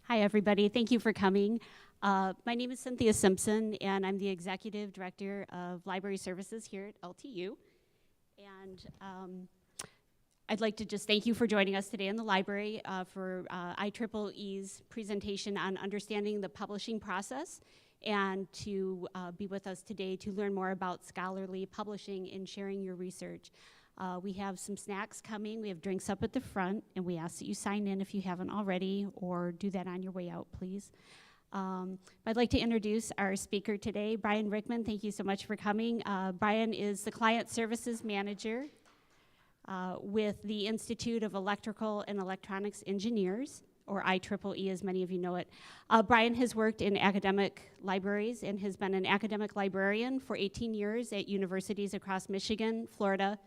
Hi, everybody. Thank you for coming. My name is Cynthia Simpson, and I'm the Executive Director of Library Services here at LTU. And I'd like to just thank you for joining us today in the library for IEEE's presentation on understanding the publishing process, and to be with us today to learn more about scholarly publishing and sharing your research. We have some snacks coming. We have drinks up at the front, and we ask that you sign in if you haven't already, or do that on your way out, please. I'd like to introduce our speaker today, Brian Rickman. Thank you so much for coming. Brian is the Client Services Manager with the Institute of Electrical and Electronics Engineers, or IEEE as many of you know it. Brian has worked in academic libraries and has been an academic librarian for 18 years at universities across Michigan, Florida,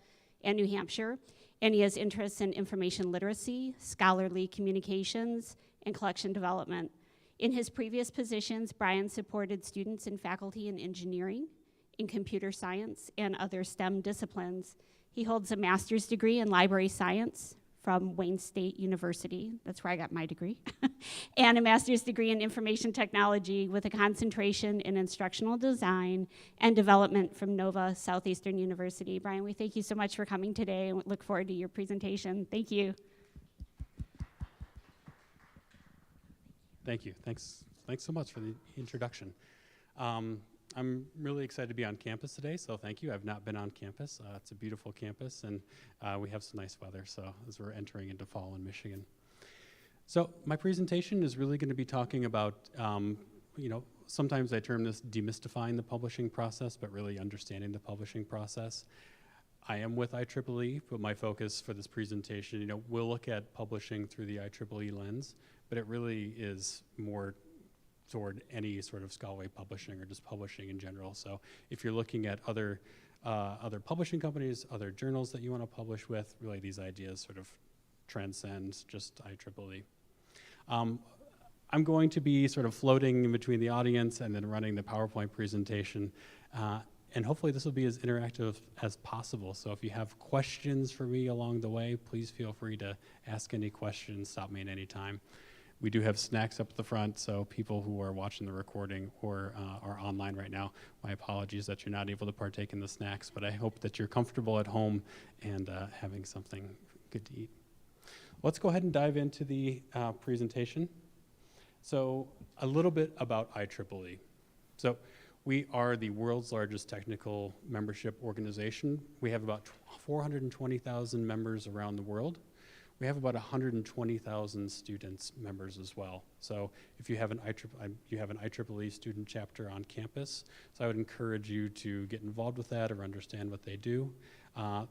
and New Hampshire, and he has interests in information literacy, scholarly communications, and collection development. In his previous positions, Brian supported students and faculty in engineering, in computer science, and other STEM disciplines. He holds a master's degree in library science from Wayne State University, that's where I got my degree, and a master's degree in information technology with a concentration in instructional design and development from Nova Southeastern University. Brian, we thank you so much for coming today and look forward to your presentation. Thank you. Thank you. Thanks so much for the introduction. I'm really excited to be on campus today, so thank you. I've not been on campus. It's a beautiful campus, and we have some nice weather, so as we're entering into fall in Michigan. So my presentation is really going to be talking about, sometimes I term this demystifying the publishing process, but really understanding the publishing process. I am with IEEE, but my focus for this presentation, we'll look at publishing through the IEEE lens, but it really is more toward any sort of scholarly publishing or just publishing in general. So if you're looking at other publishing companies, other journals that you want to publish with, really these ideas sort of transcend just IEEE. I'm going to be sort of floating in between the audience and then running the PowerPoint presentation. And hopefully this will be as interactive as possible. So if you have questions for me along the way, please feel free to ask any questions, stop me at any time. We do have snacks up at the front, so people who are watching the recording or are online right now, my apologies that you're not able to partake in the snacks, but I hope that you're comfortable at home and having something good to eat. Let's go ahead and dive into the presentation. So a little bit about IEEE. So we are the world's largest technical membership organization. We have about 420,000 members around the world. We have about 120,000 students members as well. So if you have an IEEE student chapter on campus, so I would encourage you to get involved with that or understand what they do.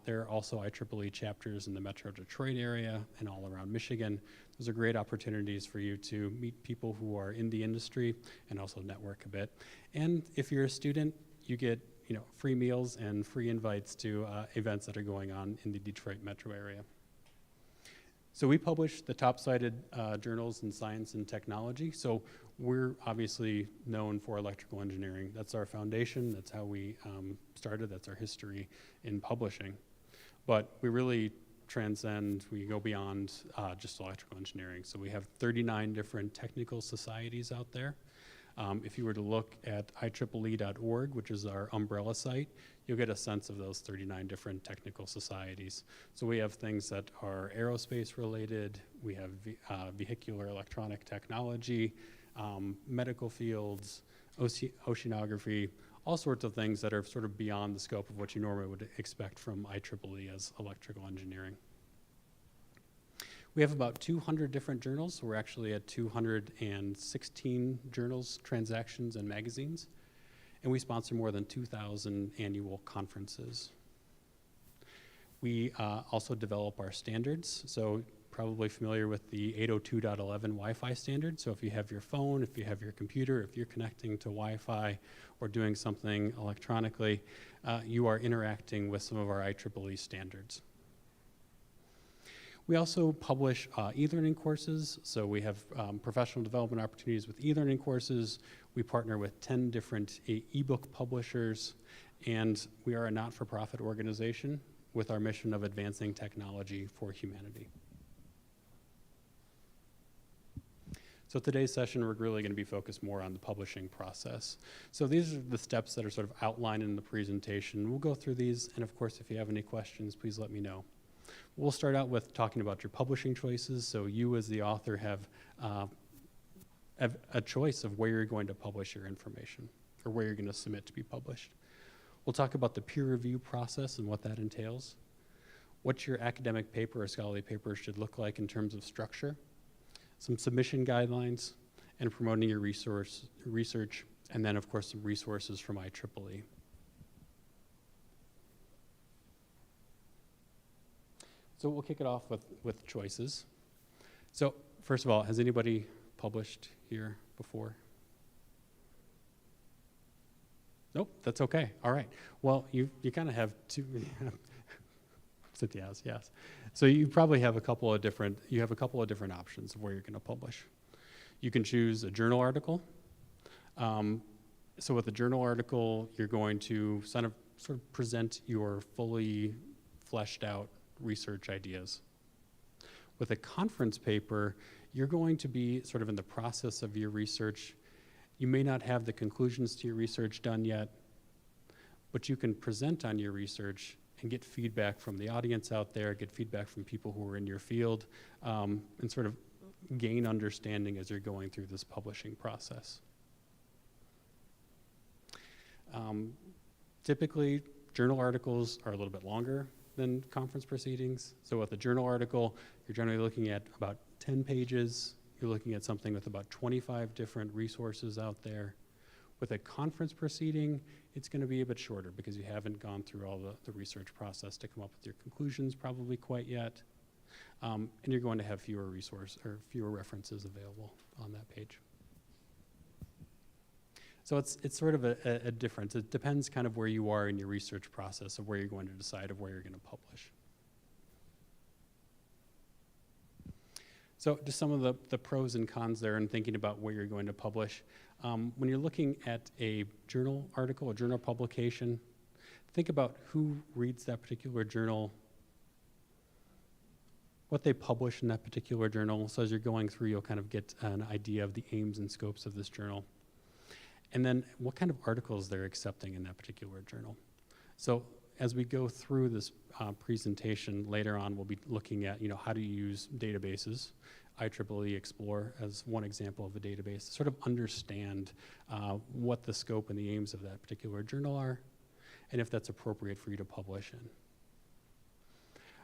There are also IEEE chapters in the Metro Detroit area and all around Michigan. Those are great opportunities for you to meet people who are in the industry and also network a bit. And if you're a student, you get free meals and free invites to events that are going on in the Detroit metro area. So we publish the top-cited journals in science and technology. So we're obviously known for electrical engineering. That's our foundation. That's how we started. That's our history in publishing. But we really transcend, we go beyond just electrical engineering. So we have 39 different technical societies out there. If you were to look at IEEE.org, which is our umbrella site, you'll get a sense of those 39 different technical societies. So we have things that are aerospace related, we have vehicular electronic technology, medical fields, oceanography, all sorts of things that are sort of beyond the scope of what you normally would expect from IEEE as electrical engineering. We have about 200 different journals, so we're actually at 216 journals, transactions, and magazines. And we sponsor more than 2,000 annual conferences. We also develop our standards, so probably familiar with the 802.11 Wi-Fi standard. So if you have your phone, if you have your computer, if you're connecting to Wi-Fi or doing something electronically, you are interacting with some of our IEEE standards. We also publish e-learning courses, so we have professional development opportunities with e-learning courses. We partner with 10 different e-book publishers, and we are a not-for-profit organization with our mission of advancing technology for humanity. So today's session, we're really going to be focused more on the publishing process. So these are the steps that are sort of outlined in the presentation. We'll go through these, and of course, if you have any questions, please let me know. We'll start out with talking about your publishing choices. So you as the author have a choice of where you're going to publish your information or where you're going to submit to be published. We'll talk about the peer review process and what that entails, what your academic paper or scholarly paper should look like in terms of structure, some submission guidelines, and promoting your research, and then of course some resources from IEEE. So we'll kick it off with choices. So first of all, has anybody published here before? Nope, that's okay. All right. Well, you kind of have two. Yes. So you probably have a couple of different options of where you're going to publish. You can choose a journal article. So with a journal article, you're going to sort of present your fully fleshed out research ideas. With a conference paper, you're going to be sort of in the process of your research. You may not have the conclusions to your research done yet, but you can present on your research and get feedback from the audience out there, get feedback from people who are in your field, and sort of gain understanding as you're going through this publishing process. Typically, journal articles are a little bit longer than conference proceedings. So with a journal article, you're generally looking at about 10 pages. You're looking at something with about 25 different resources out there. With a conference proceeding, it's going to be a bit shorter because you haven't gone through all the research process to come up with your conclusions probably quite yet. And you're going to have fewer references available on that page. So it's sort of a difference. It depends kind of where you are in your research process of where you're going to decide of where you're going to publish. So just some of the pros and cons there in thinking about where you're going to publish. When you're looking at a journal article, a journal publication, think about who reads that particular journal, what they publish in that particular journal. So as you're going through, you'll kind of get an idea of the aims and scopes of this journal. And then what kind of articles they're accepting in that particular journal. So as we go through this presentation later on, we'll be looking at how to use databases. IEEE Explore as one example of a database to sort of understand what the scope and the aims of that particular journal are, and if that's appropriate for you to publish in.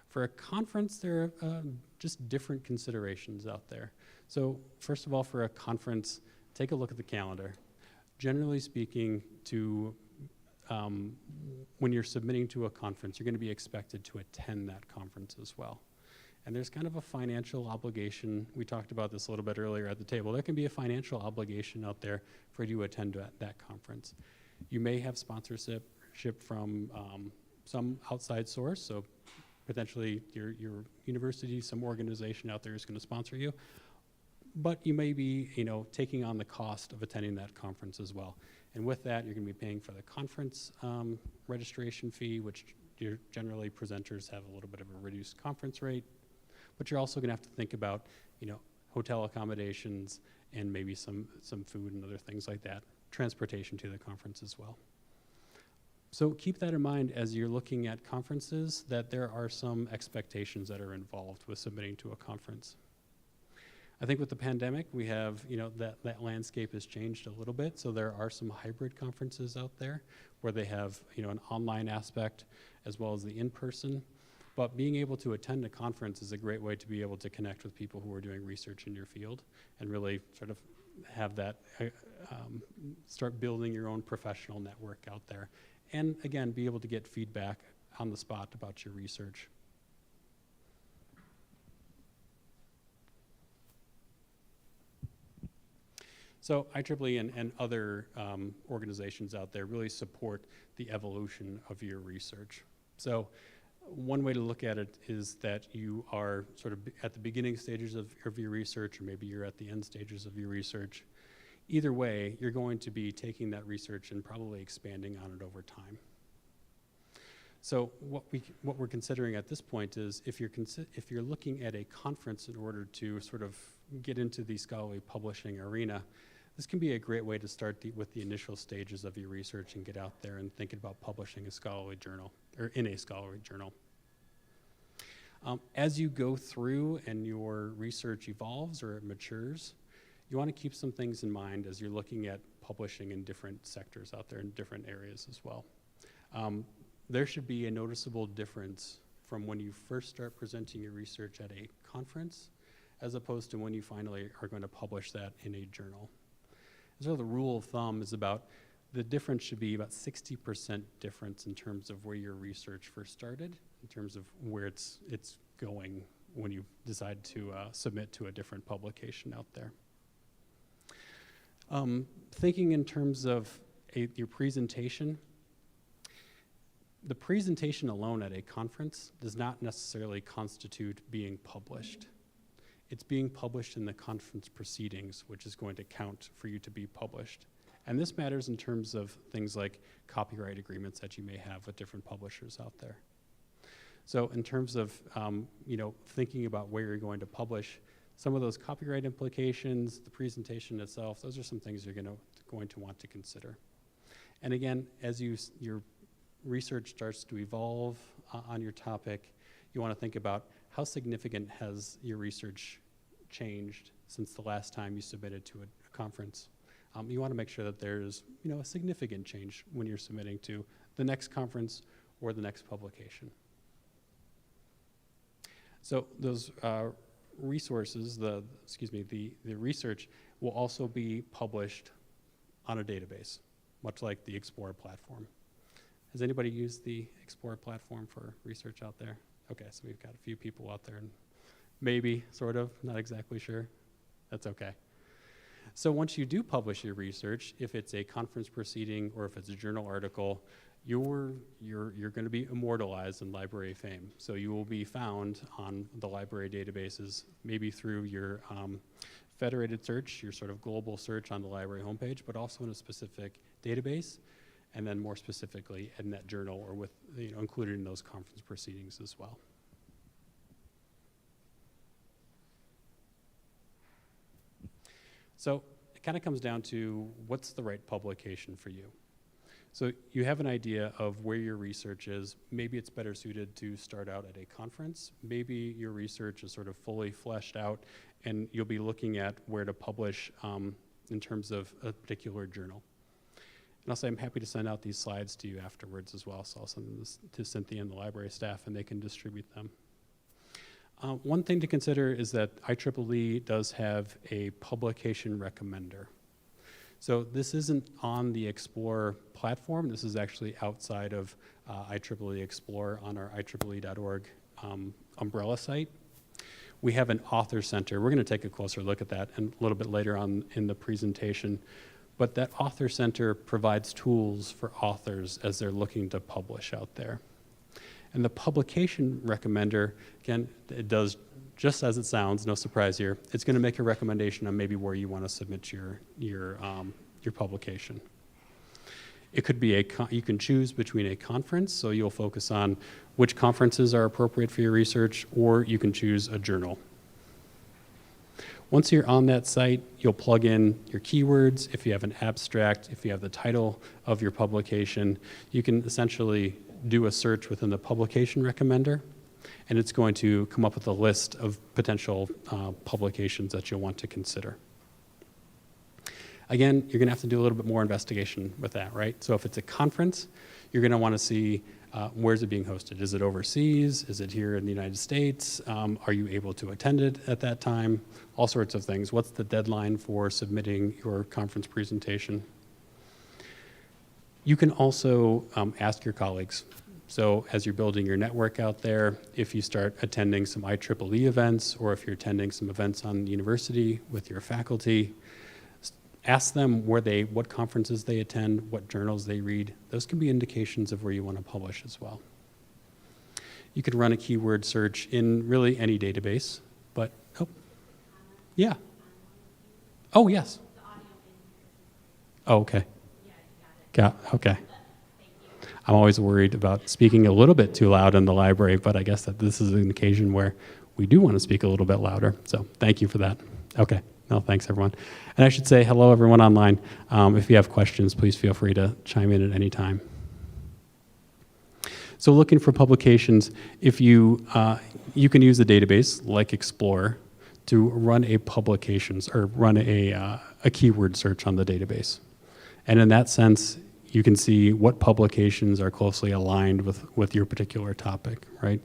For a conference, there are just different considerations out there. So first of all, for a conference, take a look at the calendar. Generally speaking, when you're submitting to a conference, you're going to be expected to attend that conference as well. And there's kind of a financial obligation. We talked about this a little bit earlier at the table. There can be a financial obligation out there for you to attend that conference. You may have sponsorship from some outside source, so potentially your university, some organization out there is going to sponsor you. But you may be, taking on the cost of attending that conference as well. And with that, you're going to be paying for the conference registration fee, which generally presenters have a little bit of a reduced conference rate. But you're also going to have to think about, hotel accommodations and maybe some food and other things like that, transportation to the conference as well. So keep that in mind as you're looking at conferences, that there are some expectations that are involved with submitting to a conference. I think with the pandemic, we have, that landscape has changed a little bit. So there are some hybrid conferences out there where they have, an online aspect as well as the in-person. But being able to attend a conference is a great way to be able to connect with people who are doing research in your field and really sort of have that, start building your own professional network out there. And again, be able to get feedback on the spot about your research. So IEEE and other organizations out there really support the evolution of your research. So one way to look at it is that you are sort of at the beginning stages of your research, or maybe you're at the end stages of your research. Either way, you're going to be taking that research and probably expanding on it over time. So what we're considering at this point is if you're looking at a conference in order to sort of get into the scholarly publishing arena, this can be a great way to start with the initial stages of your research and get out there and thinking about publishing a scholarly journal, or in a scholarly journal. As you go through and your research evolves or it matures, you want to keep some things in mind as you're looking at publishing in different sectors out there in different areas as well. There should be a noticeable difference from when you first start presenting your research at a conference as opposed to when you finally are going to publish that in a journal. So the rule of thumb is the difference should be about 60% difference in terms of where your research first started, in terms of where it's going when you decide to submit to a different publication out there. Thinking in terms of your presentation, the presentation alone at a conference does not necessarily constitute being published. It's being published in the conference proceedings, which is going to count for you to be published. And this matters in terms of things like copyright agreements that you may have with different publishers out there. So in terms of thinking about where you're going to publish, some of those copyright implications, the presentation itself, those are some things you're going to want to consider. And again, as your research starts to evolve on your topic, you want to think about how significant has your research changed since the last time you submitted to a conference. You want to make sure that there's a significant change when you're submitting to the next conference or the next publication. So those resources, the research will also be published on a database, much like the Explorer platform. Has anybody used the Explorer platform for research out there? Okay, so we've got a few people out there, and maybe, sort of, not exactly sure. That's okay. So once you do publish your research, if it's a conference proceeding or if it's a journal article, you're going to be immortalized in library fame. So you will be found on the library databases, maybe through your federated search, your sort of global search on the library homepage, but also in a specific database, and then more specifically in that journal or with included in those conference proceedings as well. So it kind of comes down to what's the right publication for you. So you have an idea of where your research is. Maybe it's better suited to start out at a conference. Maybe your research is sort of fully fleshed out and you'll be looking at where to publish in terms of a particular journal. And I'll say I'm happy to send out these slides to you afterwards as well. So I'll send them to Cynthia and the library staff and they can distribute them. One thing to consider is that IEEE does have a publication recommender. So this isn't on the Explorer platform. This is actually outside of IEEE Explorer on our IEEE.org umbrella site. We have an author center. We're going to take a closer look at that a little bit later on in the presentation. But that author center provides tools for authors as they're looking to publish out there. And the publication recommender, again, it does just as it sounds, no surprise here. It's going to make a recommendation on maybe where you want to submit your publication. It could be you can choose between a conference, so you'll focus on which conferences are appropriate for your research, or you can choose a journal. Once you're on that site, you'll plug in your keywords. If you have an abstract, if you have the title of your publication, you can essentially do a search within the publication recommender, and it's going to come up with a list of potential publications that you'll want to consider. Again, you're going to have to do a little bit more investigation with that, right? So if it's a conference, you're going to want to see where's it being hosted? Is it overseas? Is it here in the United States? Are you able to attend it at that time? All sorts of things. What's the deadline for submitting your conference presentation? You can also ask your colleagues. So as you're building your network out there, if you start attending some IEEE events, or if you're attending some events on the university with your faculty, ask them what conferences they attend, what journals they read. Those can be indications of where you want to publish as well. You could run a keyword search in really any database, but, oh, yeah. Oh, yes. Oh, okay. Okay. I'm always worried about speaking a little bit too loud in the library, but I guess that this is an occasion where we do want to speak a little bit louder. So thank you for that. Okay. No, thanks, everyone. And I should say hello, everyone online. If you have questions, please feel free to chime in at any time. So looking for publications, if you can use a database like Explorer to run a publications or run a keyword search on the database. And in that sense, you can see what publications are closely aligned with your particular topic, right?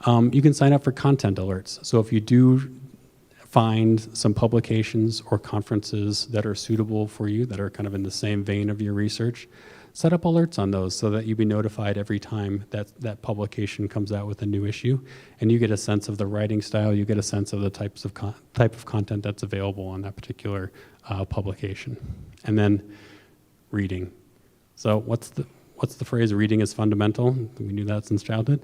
You can sign up for content alerts. So if you do find some publications or conferences that are suitable for you, that are kind of in the same vein of your research, set up alerts on those so that you'll be notified every time that publication comes out with a new issue, and you get a sense of the writing style, you get a sense of the type of content that's available on that particular publication. And then reading. So what's the phrase, reading is fundamental? We knew that since childhood.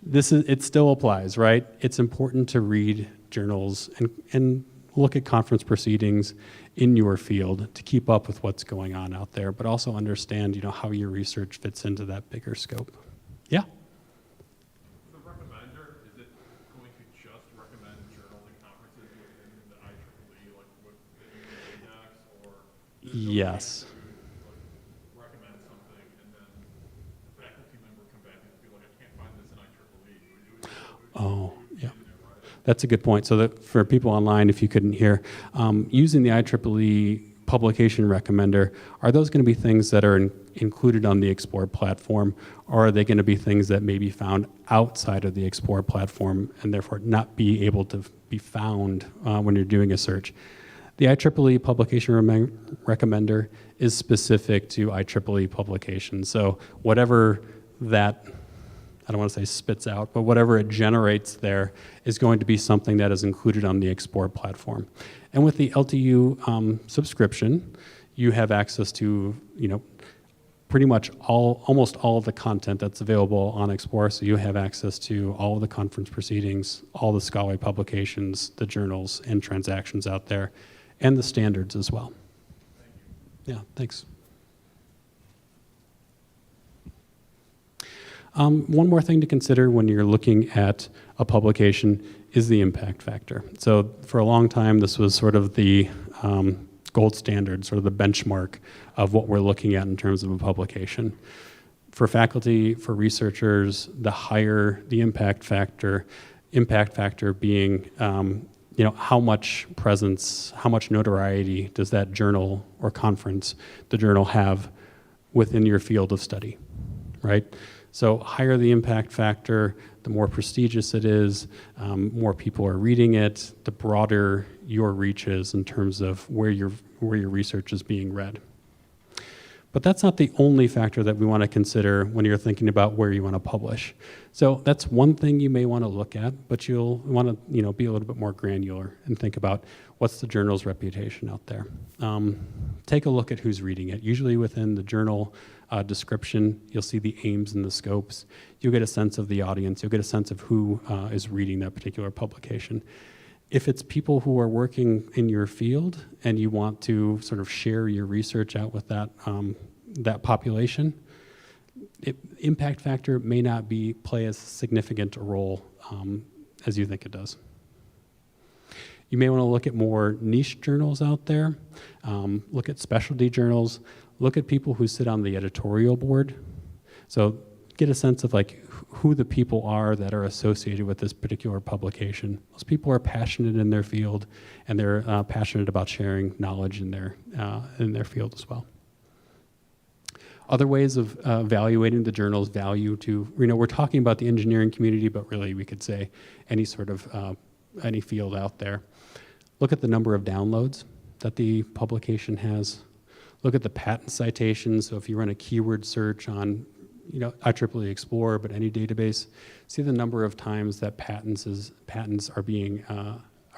It still applies, right? It's important to read journals and look at conference proceedings in your field to keep up with what's going on out there, but also understand, how your research fits into that bigger scope. Yeah? The recommender, is it going to just recommend journals and conferences within the IEEE, like within the index, or is it Yes. recommend something and then a faculty member come back and be like, I can't find this in IEEE. Oh, yeah. That's a good point. So that for people online, if you couldn't hear, using the IEEE publication recommender, are those going to be things that are included on the Explore platform, or are they going to be things that may be found outside of the Explore platform and therefore not be able to be found when you're doing a search? The IEEE publication recommender is specific to IEEE publications. So whatever that, I don't want to say spits out, but whatever it generates there is going to be something that is included on the Explore platform. And with the LTU subscription, you have access to, pretty much almost all of the content that's available on Explore. So you have access to all of the conference proceedings, all the scholarly publications, the journals and transactions out there, and the standards as well. Thank you. Yeah, thanks. One more thing to consider when you're looking at a publication is the impact factor. So for a long time, this was sort of the gold standard, sort of the benchmark of what we're looking at in terms of a publication. For faculty, for researchers, the higher the impact factor being, how much presence, how much notoriety does that journal or conference, the journal, have within your field of study, right? So higher the impact factor, the more prestigious it is, more people are reading it, the broader your reach is in terms of where your research is being read. But that's not the only factor that we want to consider when you're thinking about where you want to publish. So that's one thing you may want to look at, but you'll want to be a little bit more granular and think about what's the journal's reputation out there. Take a look at who's reading it. Usually within the journal description, you'll see the aims and the scopes. You'll get a sense of the audience. You'll get a sense of who is reading that particular publication. If it's people who are working in your field and you want to sort of share your research out with that population, impact factor may not play as significant a role as you think it does. You may want to look at more niche journals out there, look at specialty journals, look at people who sit on the editorial board. So get a sense of who the people are that are associated with this particular publication. Those people are passionate in their field, and they're passionate about sharing knowledge in their field as well. Other ways of evaluating the journal's value to, we're talking about the engineering community, but really we could say any sort of, any field out there. Look at the number of downloads that the publication has. Look at the patent citations. So if you run a keyword search on, IEEE Explorer, but any database, see the number of times that patents are being,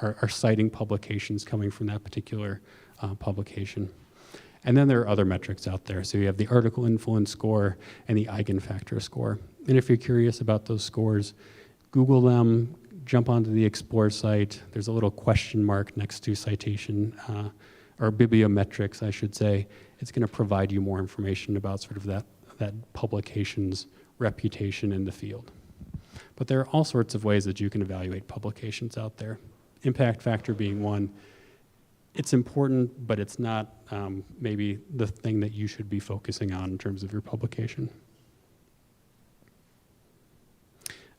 are citing publications coming from that particular publication. And then there are other metrics out there. So you have the article influence score and the eigenfactor score. And if you're curious about those scores, Google them, jump onto the Explore site. There's a little question mark next to citation, or bibliometrics, I should say. It's going to provide you more information about sort of that publication's reputation in the field. But there are all sorts of ways that you can evaluate publications out there. Impact factor being one. It's important, but it's not maybe the thing that you should be focusing on in terms of your publication.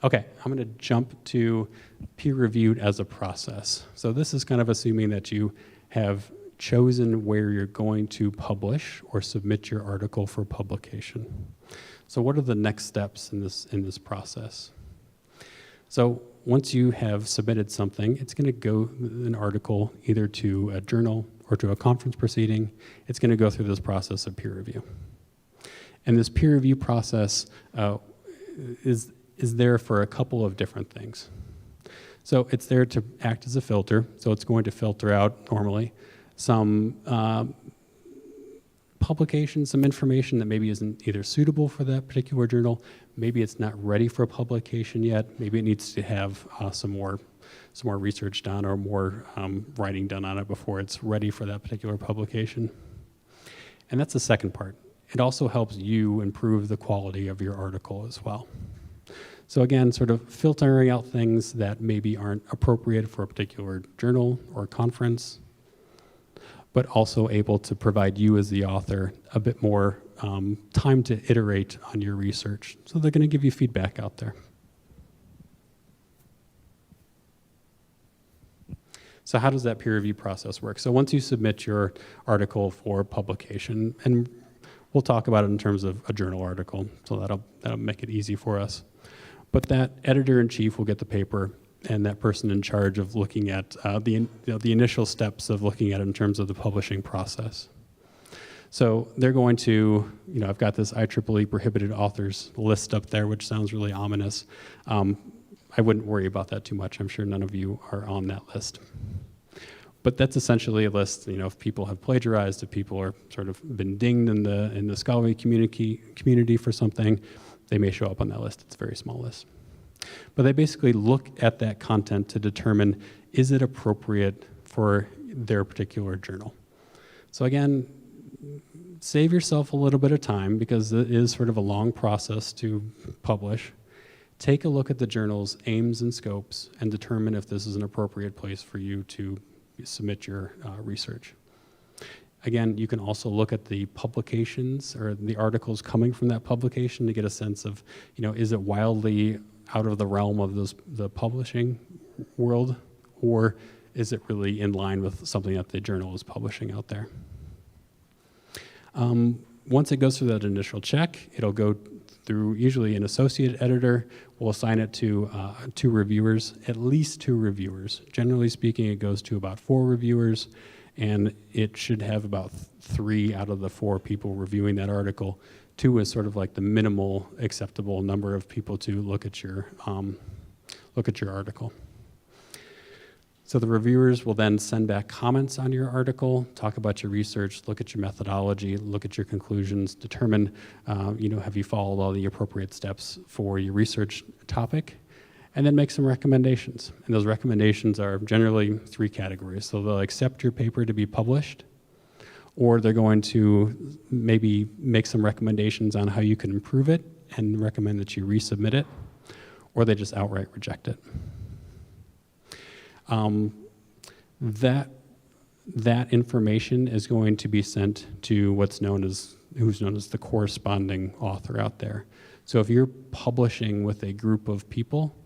Okay, I'm going to jump to peer-reviewed as a process. So this is kind of assuming that you have chosen where you're going to publish or submit your article for publication. So what are the next steps in this process? So once you have submitted something, it's going to go an article either to a journal or to a conference proceeding. It's going to go through this process of peer review. And this peer review process is there for a couple of different things. So it's there to act as a filter. So it's going to filter out normally some publications, some information that maybe isn't either suitable for that particular journal. Maybe it's not ready for publication yet. Maybe it needs to have some more research done or more writing done on it before it's ready for that particular publication. And that's the second part. It also helps you improve the quality of your article as well. So again, sort of filtering out things that maybe aren't appropriate for a particular journal or conference, but also able to provide you as the author a bit more time to iterate on your research. So they're going to give you feedback out there. So how does that peer review process work? So once you submit your article for publication, and we'll talk about it in terms of a journal article, so that'll make it easy for us. But that editor-in-chief will get the paper, and that person in charge of looking at the initial steps of looking at it in terms of the publishing process. So they're going to, I've got this IEEE prohibited authors list up there, which sounds really ominous. I wouldn't worry about that too much. I'm sure none of you are on that list. But that's essentially a list, if people have plagiarized, if people are sort of been dinged in the scholarly community for something, they may show up on that list. It's a very small list. But they basically look at that content to determine, is it appropriate for their particular journal? So again, save yourself a little bit of time because it is sort of a long process to publish. Take a look at the journal's aims and scopes and determine if this is an appropriate place for you to submit your research. Again, you can also look at the publications or the articles coming from that publication to get a sense of, is it wildly out of the realm of the publishing world, or is it really in line with something that the journal is publishing out there? Once it goes through that initial check, it'll go through usually an associate editor. We'll assign it to 2 reviewers, at least 2 reviewers. Generally speaking, it goes to about 4 reviewers, and it should have about 3 out of the 4 people reviewing that article. 2 is sort of like the minimal acceptable number of people to look at your article. So the reviewers will then send back comments on your article, talk about your research, look at your methodology, look at your conclusions, determine, have you followed all the appropriate steps for your research topic, and then make some recommendations. And those recommendations are generally 3 categories. So they'll accept your paper to be published, or they're going to maybe make some recommendations on how you can improve it and recommend that you resubmit it, or they just outright reject it. That information is going to be sent to who's known as the corresponding author out there. So if you're publishing with a group of people,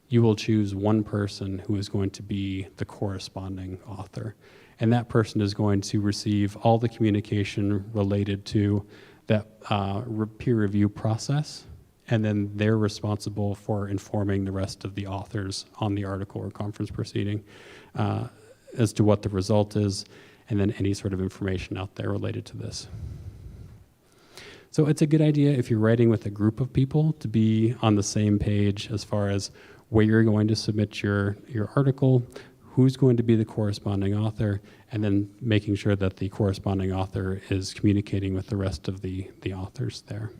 you will choose one person who is going to be the corresponding author. And that person is going to receive all the communication related to that peer review process, and then they're responsible for informing the rest of the authors on the article or conference proceeding as to what the result is, and then any sort of information out there related to this. So it's a good idea if you're writing with a group of people to be on the same page as far as where you're going to submit your article, who's going to be the corresponding author, and then making sure that the corresponding author is communicating with the rest of the authors there.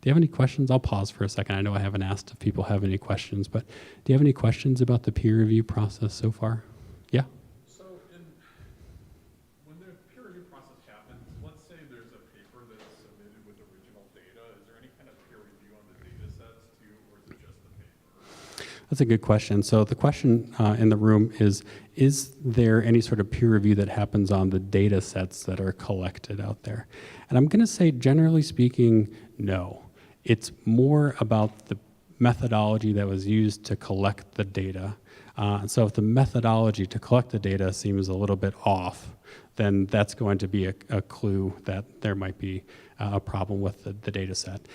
Do you have any questions? I'll pause for a second. I know I haven't asked if people have any questions, but do you have any questions about the peer review process so far? Yeah? So when the peer review process happens, let's say there's a paper That's a good question. So the question in the room is there any sort of peer review that happens on the data sets that are collected out there? And I'm going to say, generally speaking, no. It's more about the methodology that was used to collect the data. So if the methodology to collect the data seems a little bit off, then that's going to be a clue that there might be a problem with the data set.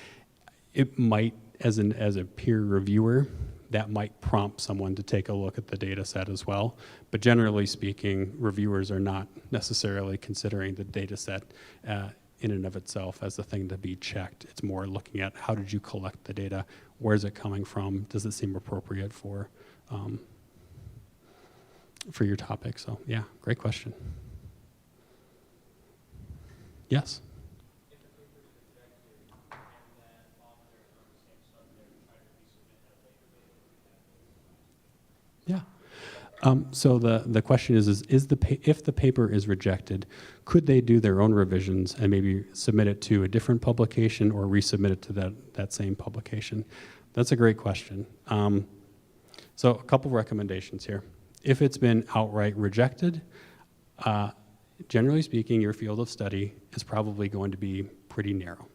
It might, as a peer reviewer, that might prompt someone to take a look at the data set as well. But generally speaking, reviewers are not necessarily considering the data set in and of itself as the thing to be checked. It's more looking at how did you collect the data, where's it coming from, does it seem appropriate for your topic? So yeah, great question. Yes? Yeah. So the question is if the paper is rejected, could they do their own revisions and maybe submit it to a different publication or resubmit it to that same publication? That's a great question. So a couple recommendations here. If it's been outright rejected, generally speaking, your field of study is probably going to be pretty narrow.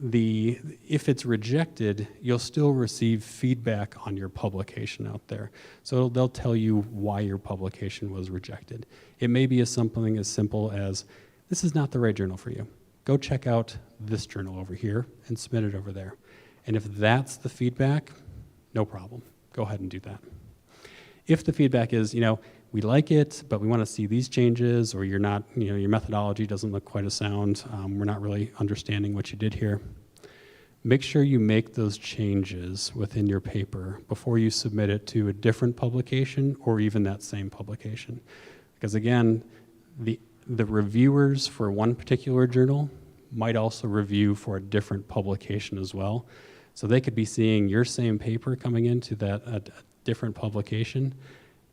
If it's rejected, you'll still receive feedback on your publication out there. So they'll tell you why your publication was rejected. It may be something as simple as, this is not the right journal for you. Go check out this journal over here and submit it over there. And if that's the feedback, no problem. Go ahead and do that. If the feedback is, we like it, but we want to see these changes, or your methodology doesn't look quite as sound, we're not really understanding what you did here, make sure you make those changes within your paper before you submit it to a different publication or even that same publication. Because again, the reviewers for one particular journal might also review for a different publication as well. So they could be seeing your same paper coming into a different publication,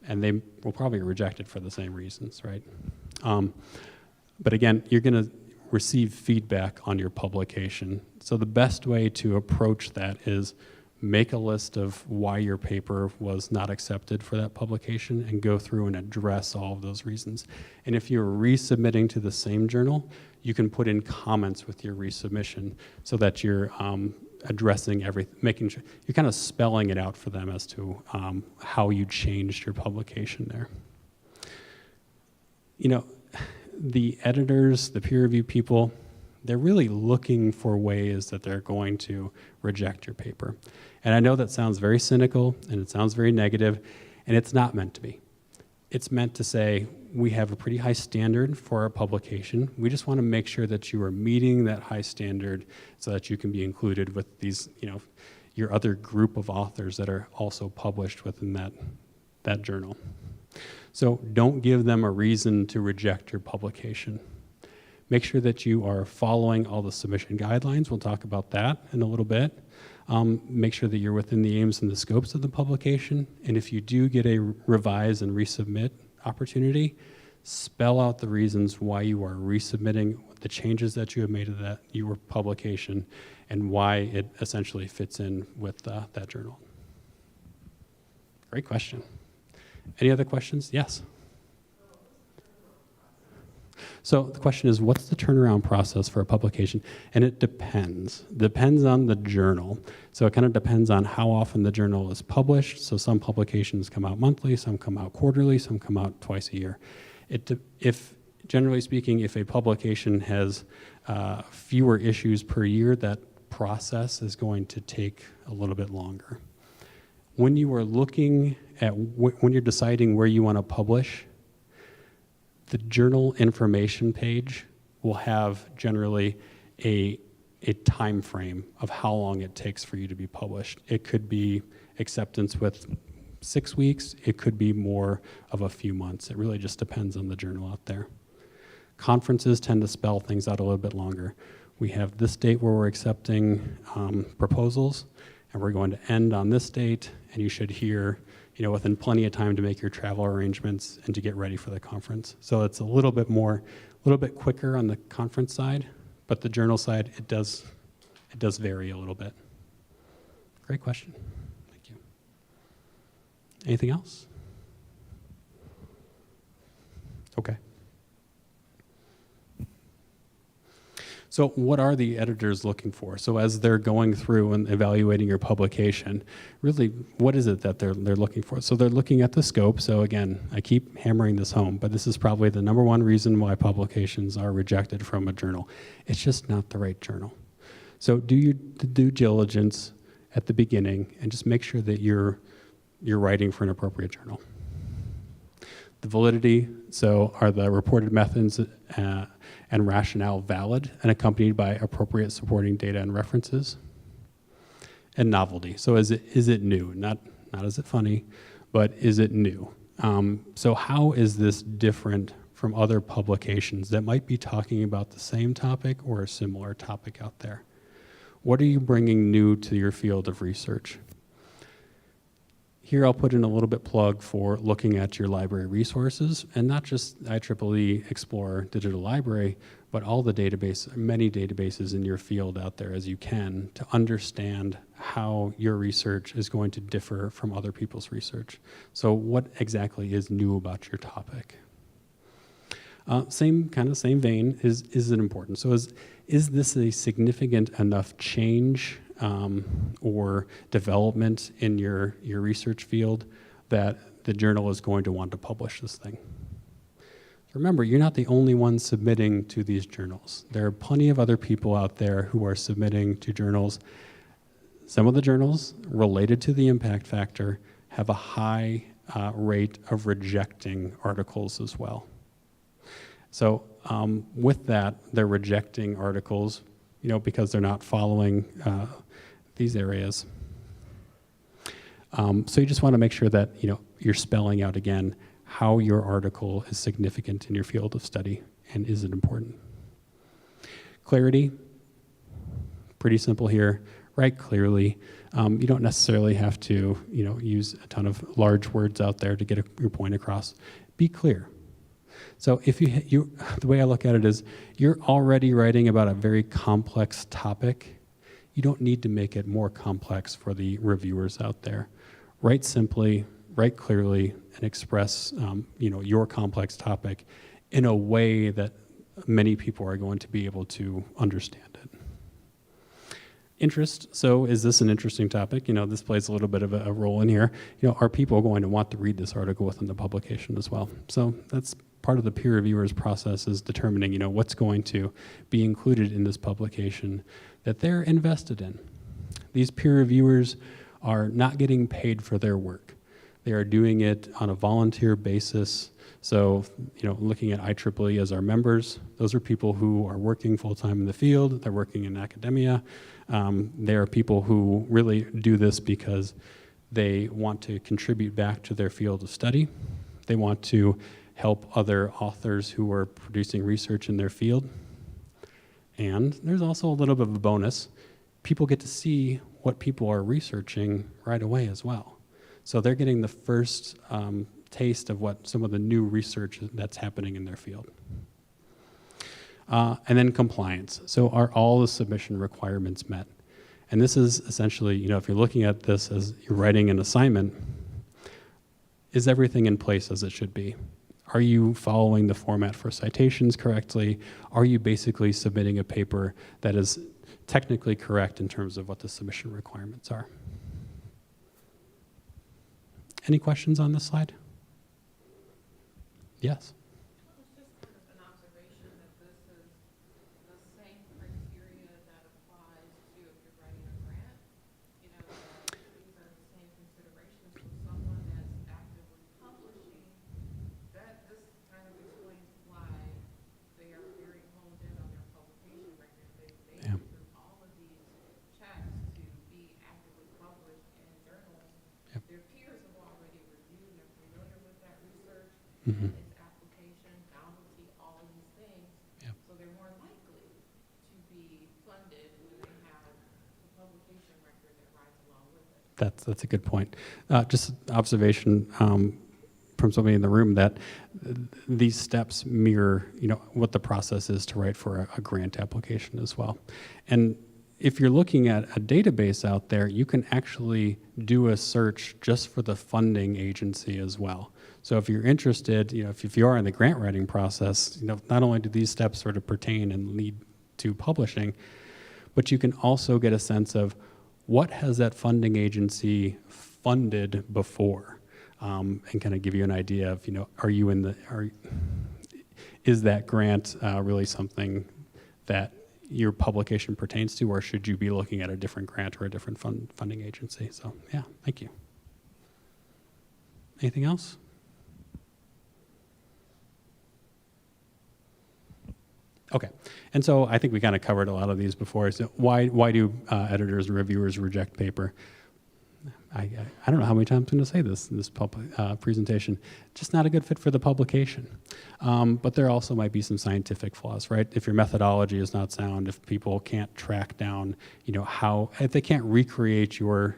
and they will probably reject it for the same reasons, right? But again, you're going to receive feedback on your publication. So the best way to approach that is make a list of why your paper was not accepted for that publication and go through and address all of those reasons. And if you're resubmitting to the same journal, you can put in comments with your resubmission so that you're addressing everything, making sure you're kind of spelling it out for them as to how you changed your publication there. The editors, the peer review people, they're really looking for ways that they're going to reject your paper. And I know that sounds very cynical and it sounds very negative, and it's not meant to be. It's meant to say, we have a pretty high standard for our publication. We just want to make sure that you are meeting that high standard so that you can be included with these, your other group of authors that are also published within that journal. So don't give them a reason to reject your publication. Make sure that you are following all the submission guidelines. We'll talk about that in a little bit. Make sure that you're within the aims and the scopes of the publication. And if you do get a revise and resubmit opportunity, spell out the reasons why you are resubmitting, the changes that you have made to your publication, and why it essentially fits in with that journal. Great question. Any other questions? Yes. So the question is, what's the turnaround process for a publication? And it depends. Depends on the journal. So it kind of depends on how often the journal is published. So some publications come out monthly, some come out quarterly, some come out twice a year. Generally speaking, if a publication has fewer issues per year, that process is going to take a little bit longer. When you are looking at, when you're deciding where you want to publish, the journal information page will have generally a time frame of how long it takes for you to be published. It could be acceptance with 6 weeks. It could be more of a few months. It really just depends on the journal out there. Conferences tend to spell things out a little bit longer. We have this date where we're accepting proposals, and we're going to end on this date, and you should hear within plenty of time to make your travel arrangements and to get ready for the conference. So it's a little bit quicker on the conference side, but the journal side, it does vary a little bit. Great question. Thank Anything else? Okay. So what are the editors looking for? So as they're going through and evaluating your publication, really, what is it that they're looking for? So they're looking at the scope. So again, I keep hammering this home, but this is probably the number one reason why publications are rejected from a journal. It's just not the right journal. So do your due diligence at the beginning and just make sure that you're writing for an appropriate journal. The validity, so are the reported methods and rationale valid and accompanied by appropriate supporting data and references? And novelty, so is it new? Not is it funny, but is it new? So how is this different from other publications that might be talking about the same topic or a similar topic out there? What are you bringing new to your field of research? Here I'll put in a little bit plug for looking at your library resources, and not just IEEE Explorer Digital Library, but all the many databases in your field out there as you can to understand how your research is going to differ from other people's research. So what exactly is new about your topic? Same vein, is it important? So is this a significant enough change or development in your research field that the journal is going to want to publish this thing? Remember, you're not the only one submitting to these journals. There are plenty of other people out there who are submitting to journals. Some of the journals related to the impact factor have a high rate of rejecting articles as well. So with that, they're rejecting articles, because they're not following these areas. So you just want to make sure that you're spelling out again how your article is significant in your field of study and is it important. Clarity, pretty simple here. Write clearly. You don't necessarily have to use a ton of large words out there to get your point across. Be clear. So if the way I look at it is, you're already writing about a very complex topic. You don't need to make it more complex for the reviewers out there. Write simply, write clearly, and express your complex topic in a way that many people are going to be able to understand it. Interest, so is this an interesting topic? This plays a little bit of a role in here. Are people going to want to read this article within the publication as well? So that's part of the peer reviewer's process, is determining, what's going to be included in this publication that they're invested in. These peer reviewers are not getting paid for their work. They are doing it on a volunteer basis. So, looking at IEEE as our members, those are people who are working full-time in the field, they're working in academia. They are people who really do this because they want to contribute back to their field of study. They want to help other authors who are producing research in their field. And there's also a little bit of a bonus. People get to see what people are researching right away as well. So they're getting the first taste of what some of the new research that's happening in their field. And then compliance. So are all the submission requirements met? And this is essentially, if you're looking at this as you're writing an assignment, is everything in place as it should be? Are you following the format for citations correctly? Are you basically submitting a paper that is technically correct in terms of what the submission requirements are? Any questions on this slide? Yes. Mm-hmm. Its application, novelty, all of these things. Yep. So they're more likely to be funded when they have a publication record that rides along with it. That's a good point. Just observation from somebody in the room that these steps mirror, what the process is to write for a grant application as well. And if you're looking at a database out there, you can actually do a search just for the funding agency as well. So if you're interested, if you are in the grant writing process, not only do these steps sort of pertain and lead to publishing, but you can also get a sense of what has that funding agency funded before, and kind of give you an idea of, is that grant really something that your publication pertains to, or should you be looking at a different grant or a different funding agency? So yeah, thank you. Anything else? Okay, and so I think we kind of covered a lot of these before. So why do editors and reviewers reject paper? I don't know how many times I'm going to say this in this presentation. Just not a good fit for the publication. But there also might be some scientific flaws, right? If your methodology is not sound, if people can't track down, if they can't recreate your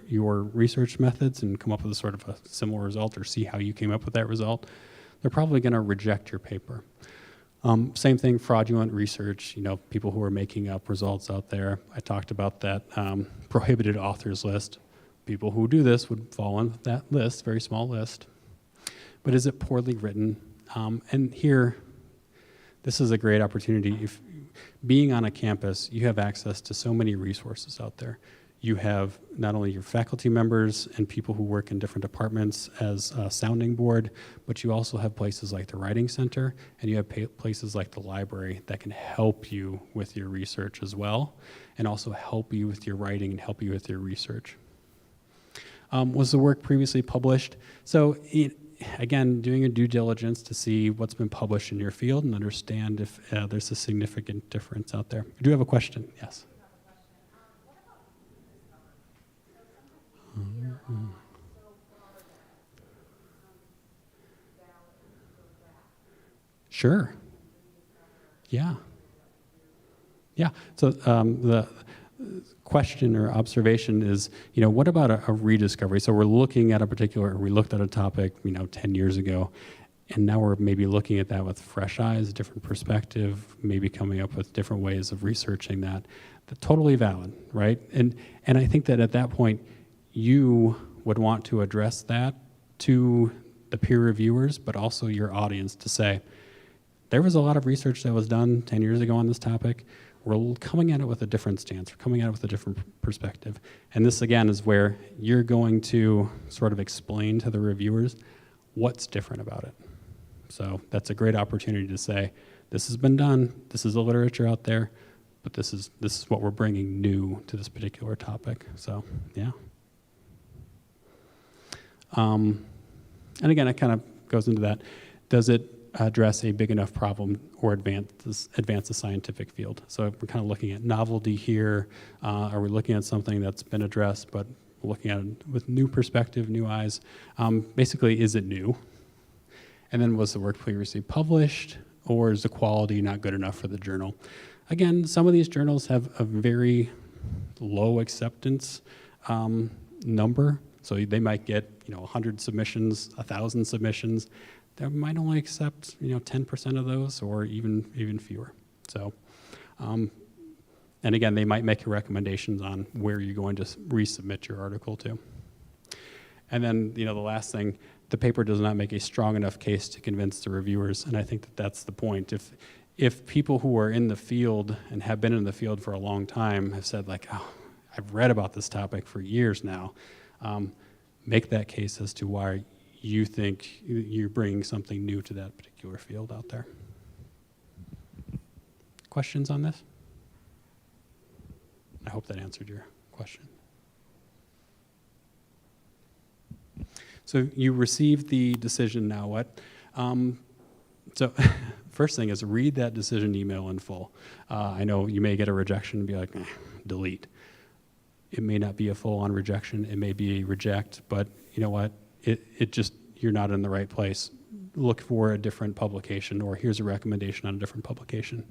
research methods and come up with a sort of a similar result or see how you came up with that result, they're probably going to reject your paper. Same thing, fraudulent research, people who are making up results out there. I talked about that prohibited authors list. People who do this would fall on that list, very small list. But is it poorly written? And here, this is a great opportunity. If being on a campus, you have access to so many resources out there. You have not only your faculty members and people who work in different departments as a sounding board, but you also have places like the Writing Center, and you have places like the library that can help you with your research as well, and also help you with your writing and help you with your research. Was the work previously published? So again, doing a due diligence to see what's been published in your field and understand if there's a significant difference out there. I do have a question, yes. Sure. Yeah. Yeah. So the question or observation is, what about a rediscovery? So we're looking at we looked at a topic, 10 years ago, and now we're maybe looking at that with fresh eyes, a different perspective, maybe coming up with different ways of researching that. That's totally valid, right? And I think that at that point, you would want to address that to the peer reviewers, but also your audience to say, there was a lot of research that was done 10 years ago on this topic. We're coming at it with a different stance. We're coming at it with a different perspective. And this, again, is where you're going to sort of explain to the reviewers what's different about it. So that's a great opportunity to say, this has been done, this is the literature out there, but this is what we're bringing new to this particular topic. So, yeah. And again, it kind of goes into that. Does it address a big enough problem or advance the scientific field? So we're kind of looking at novelty here. Are we looking at something that's been addressed, but looking at it with new perspective, new eyes? Basically, is it new? And then was the work previously published, or is the quality not good enough for the journal? Again, some of these journals have a very low acceptance number. So they might get 100 submissions, 1,000 submissions. They might only accept 10% of those, or even fewer. So, and again, they might make recommendations on where you're going to resubmit your article to. And then the last thing, the paper does not make a strong enough case to convince the reviewers, and I think that that's the point. If people who are in the field and have been in the field for a long time have said like, oh, I've read about this topic for years now, make that case as to why you think you're bringing something new to that particular field out there. Questions on this? I hope that answered your question. So you received the decision, now what? So first thing is read that decision email in full. I know you may get a rejection and be like, delete. It may not be a full-on rejection. It may be a reject, but you know what? It just, you're not in the right place. Look for a different publication, or here's a recommendation on a different publication.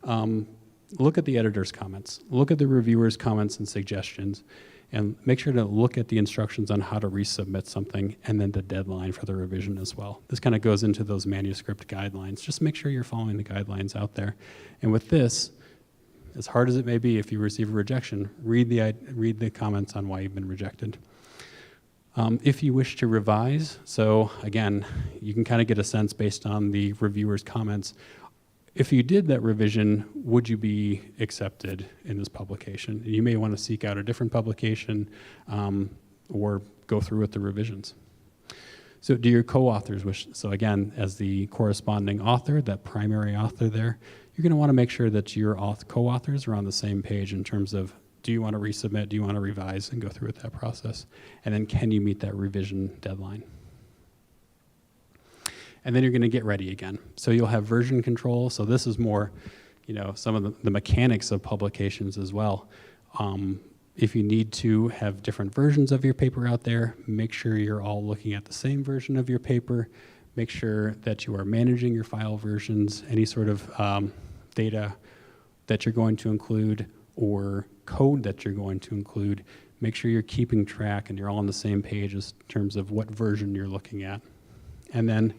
Look at the editor's comments. Look at the reviewer's comments and suggestions, and make sure to look at the instructions on how to resubmit something, and then the deadline for the revision as well. This kind of goes into those manuscript guidelines. Just make sure you're following the guidelines out there. And with this, as hard as it may be, if you receive a rejection, read the comments on why you've been rejected. If you wish to revise, so again, you can kind of get a sense based on the reviewer's comments. If you did that revision, would you be accepted in this publication? You may want to seek out a different publication or go through with the revisions. So do your co-authors wish? So again, as the corresponding author, that primary author there, you're going to want to make sure that your co-authors are on the same page in terms of, do you want to resubmit, do you want to revise, and go through with that process? And then can you meet that revision deadline? And then you're going to get ready again. So you'll have version control. So this is more, some of the mechanics of publications as well. If you need to have different versions of your paper out there, make sure you're all looking at the same version of your paper. Make sure that you are managing your file versions, any sort of data that you're going to include or code that you're going to include. Make sure you're keeping track and you're all on the same page in terms of what version you're looking at. And then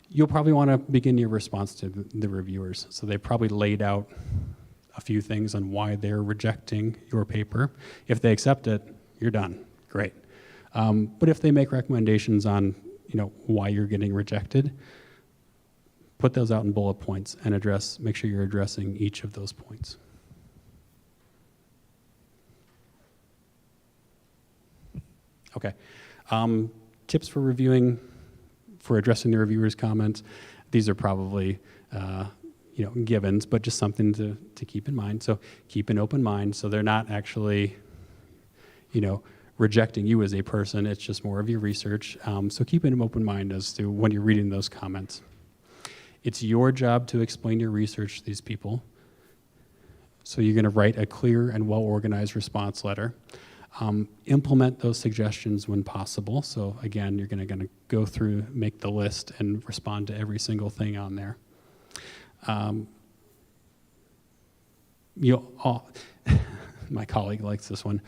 you'll probably want to begin your response to the reviewers. So they probably laid out a few things on why they're rejecting your paper. If they accept it, you're done. Great. But if they make recommendations on why you're getting rejected, put those out in bullet points and make sure you're addressing each of those points. Okay. Tips for addressing the reviewer's comments. These are probably givens, but just something to keep in mind. So keep an open mind. So they're not actually, rejecting you as a person. It's just more of your research. So keep an open mind as to when you're reading those comments. It's your job to explain your research to these people. So you're going to write a clear and well-organized response letter. Implement those suggestions when possible. So again, you're going to go through, make the list, and respond to every single thing on there. My colleague likes this one.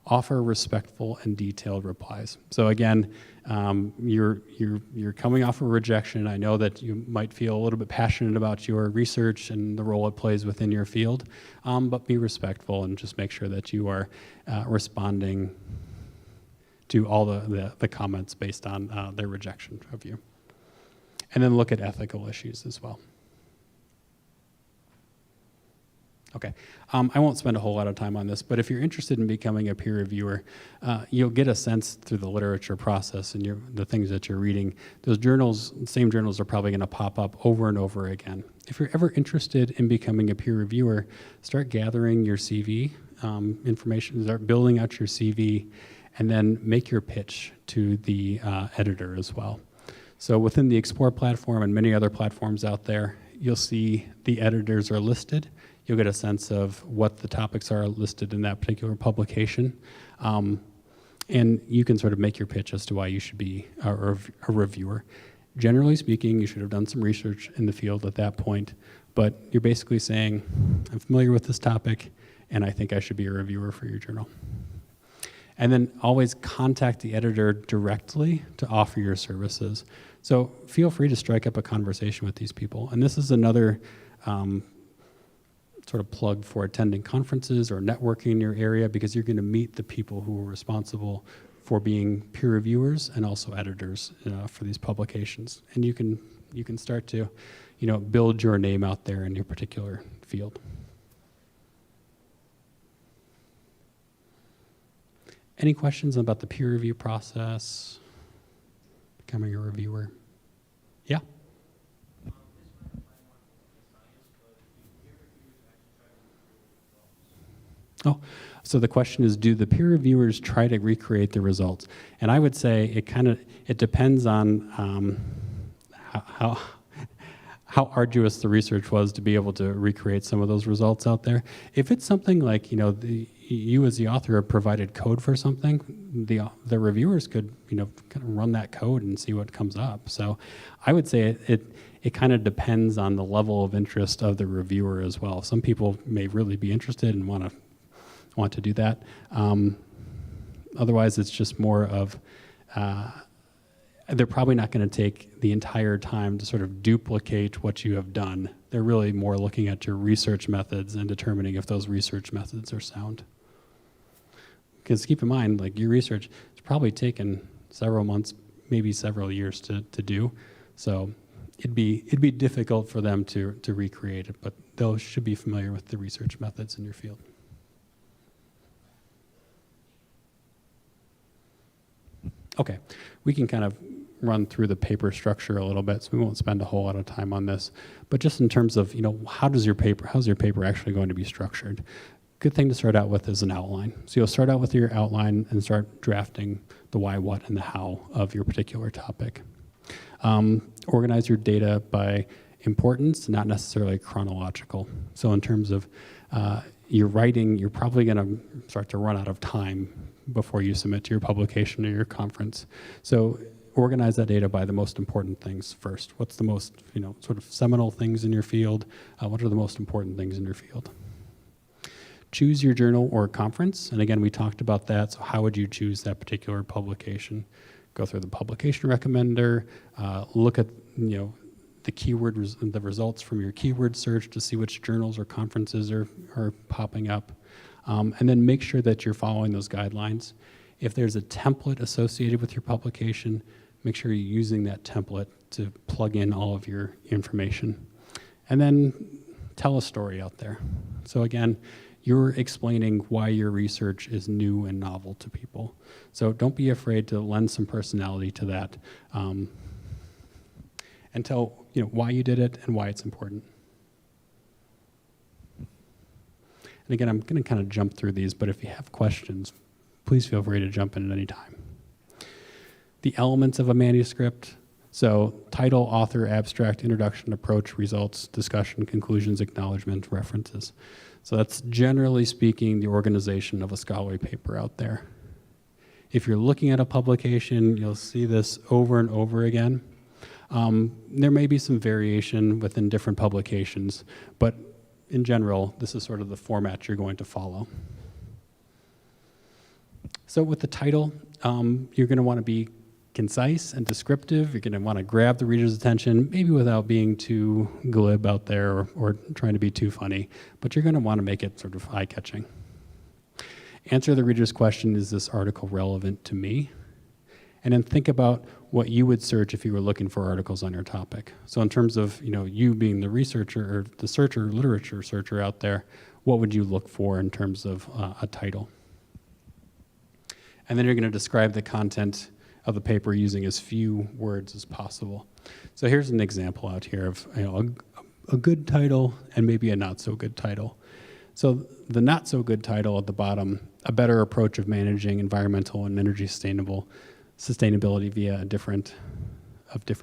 Offer respectful and detailed replies. So again, you're coming off a rejection. I know that you might feel a little bit passionate about your research and the role it plays within your field, but be respectful and just make sure that you are responding to all the comments based on their rejection of you. And then look at ethical issues as well. Okay, I won't spend a whole lot of time on this, but if you're interested in becoming a peer reviewer, you'll get a sense through the literature process and the things that you're reading. Those journals, same journals, are probably going to pop up over and over again. If you're ever interested in becoming a peer reviewer, start gathering your CV information, start building out your CV, and then make your pitch to the editor as well. So within the Explore platform and many other platforms out there, you'll see the editors are listed. You'll get a sense of what the topics are listed in that particular publication. And you can sort of make your pitch as to why you should be a reviewer. Generally speaking, you should have done some research in the field at that point, but you're basically saying, I'm familiar with this topic, and I think I should be a reviewer for your journal. And then always contact the editor directly to offer your services. So feel free to strike up a conversation with these people. And this is another sort of plug for attending conferences or networking in your area, because you're going to meet the people who are responsible for being peer reviewers and also editors for these publications. And you can start to build your name out there in your particular field. Any questions about the peer review process, becoming a reviewer? Yeah? Oh, so the question is, do the peer reviewers try to recreate the results? And I would say it depends on how arduous the research was to be able to recreate some of those results out there. If it's something like, you as the author have provided code for something, the reviewers could, kind of run that code and see what comes up. So I would say it kind of depends on the level of interest of the reviewer as well. Some people may really be interested and want to do that. Otherwise, it's just more of they're probably not going to take the entire time to sort of duplicate what you have done. They're really more looking at your research methods and determining if those research methods are sound. Because keep in mind, like your research, it's probably taken several months, maybe several years to do. So it'd be difficult for them to recreate it, but they should be familiar with the research methods in your field. Okay, we can kind of run through the paper structure a little bit, so we won't spend a whole lot of time on this. But just in terms of, how's your paper actually going to be structured? Good thing to start out with is an outline. So you'll start out with your outline and start drafting the why, what, and the how of your particular topic. Organize your data by importance, not necessarily chronological. So in terms of your writing, you're probably going to start to run out of time before you submit to your publication or your conference. So organize that data by the most important things first. What's the most, sort of seminal things in your field? What are the most important things in your field? Choose your journal or conference. And again, we talked about that. So how would you choose that particular publication? Go through the publication recommender, look at, the results from your keyword search to see which journals or conferences are popping up. And then make sure that you're following those guidelines. If there's a template associated with your publication, make sure you're using that template to plug in all of your information. And then tell a story out there. So again, you're explaining why your research is new and novel to people. So don't be afraid to lend some personality to that, and tell why you did it and why it's important. And again, I'm going to kind of jump through these, but if you have questions, please feel free to jump in at any time. The elements of a manuscript. So title, author, abstract, introduction, approach, results, discussion, conclusions, acknowledgement, references. So that's generally speaking the organization of a scholarly paper out there. If you're looking at a publication, you'll see this over and over again. There may be some variation within different publications, but in general, this is sort of the format you're going to follow. So with the title, you're going to want to be concise and descriptive. You're going to want to grab the reader's attention, maybe without being too glib out there or trying to be too funny, but you're going to want to make it sort of eye-catching. Answer the reader's question, is this article relevant to me? And then think about what you would search if you were looking for articles on your topic. So in terms of you being the researcher or the searcher, literature searcher out there, what would you look for in terms of a title? And then you're going to describe the content of the paper using as few words as possible. So here's an example out here of a good title and maybe a not so good title. So the not so good title at the bottom, a better approach of managing environmental and energy sustainability via different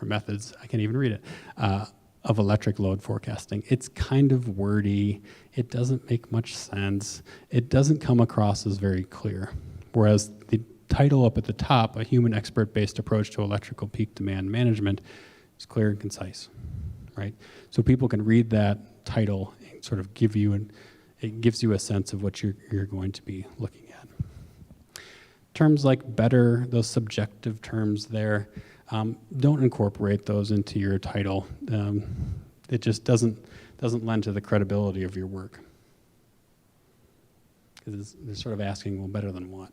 methods. I can't even read it, of electric load forecasting. It's kind of wordy. It doesn't make much sense. It doesn't come across as very clear. Whereas the title up at the top, a human expert-based approach to electrical peak demand management, is clear and concise, right? So people can read that title and sort of it gives you a sense of what you're going to be looking at. Terms like better, those subjective terms there, don't incorporate those into your title. It just doesn't lend to the credibility of your work. Because they're sort of asking, well, better than what?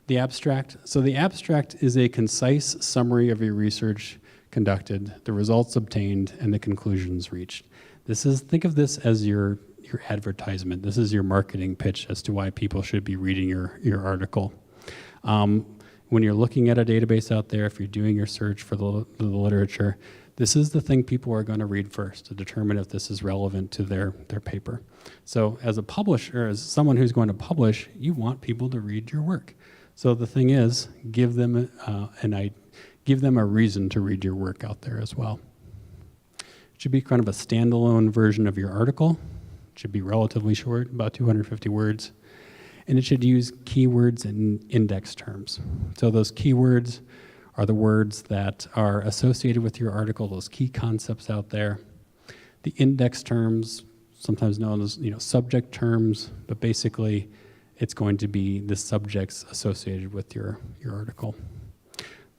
The abstract. So the abstract is a concise summary of your research conducted, the results obtained, and the conclusions reached. Think of this as your advertisement. This is your marketing pitch as to why people should be reading your article. When you're looking at a database out there, if you're doing your search for the literature, this is the thing people are going to read first to determine if this is relevant to their paper. So as a publisher, as someone who's going to publish, you want people to read your work. So the thing is, give them a reason to read your work out there as well. It should be kind of a standalone version of your article. It should be relatively short, about 250 words. And it should use keywords and index terms. So those keywords are the words that are associated with your article, those key concepts out there. The index terms, sometimes known as subject terms, but basically it's going to be the subjects associated with your article.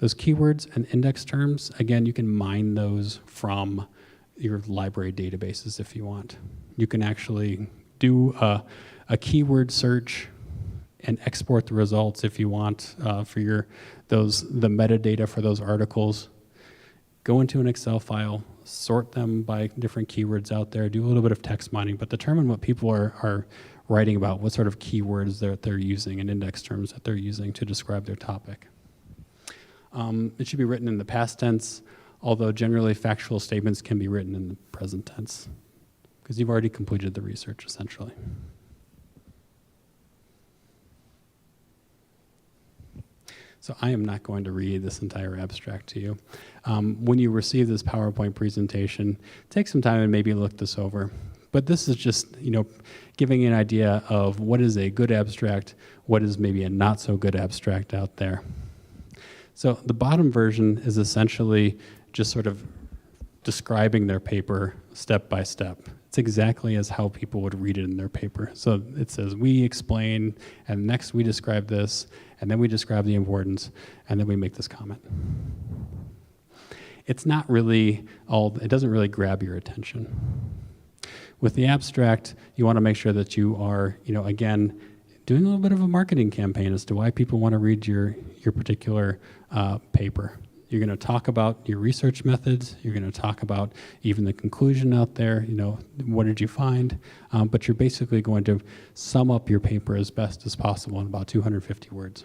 Those keywords and index terms, again, you can mine those from your library databases if you want. You can actually do a keyword search and export the results if you want for the metadata for those articles. Go into an Excel file, sort them by different keywords out there, do a little bit of text mining, but determine what people are writing about, what sort of keywords that they're using and index terms that they're using to describe their topic. It should be written in the past tense, although generally factual statements can be written in the present tense because you've already completed the research essentially. So I am not going to read this entire abstract to you. When you receive this PowerPoint presentation, take some time and maybe look this over. But this is just, giving you an idea of what is a good abstract, what is maybe a not so good abstract out there. So the bottom version is essentially just sort of describing their paper step by step. It's exactly as how people would read it in their paper. So it says, we explain, and next we describe this, and then we describe the importance, and then we make this comment. It's not really it doesn't really grab your attention. With the abstract, you want to make sure that you are, again, doing a little bit of a marketing campaign as to why people want to read your particular paper. You're going to talk about your research methods. You're going to talk about even the conclusion out there, what did you find? But you're basically going to sum up your paper as best as possible in about 250 words.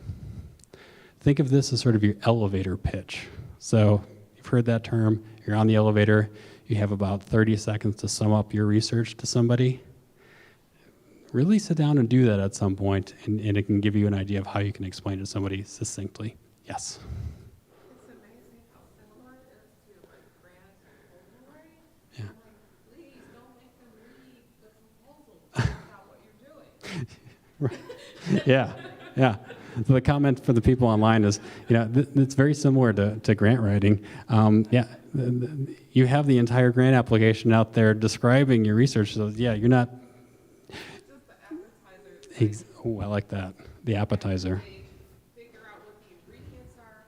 Think of this as sort of your elevator pitch. So you've heard that term. You're on the elevator. You have about 30 seconds to sum up your research to somebody. Really sit down and do that at some point, and it can give you an idea of how you can explain to somebody succinctly. Yes? It's amazing how similar it is to like grant proposal writing. Yeah. I'm like, please don't make them read the proposal about what you're doing. Yeah, yeah. So the comment for the people online is, it's very similar to grant writing. You have the entire grant application out there describing your research. So yeah, you're not. Just the appetizer. Oh, I like that. The appetizer. They figure out what the ingredients are,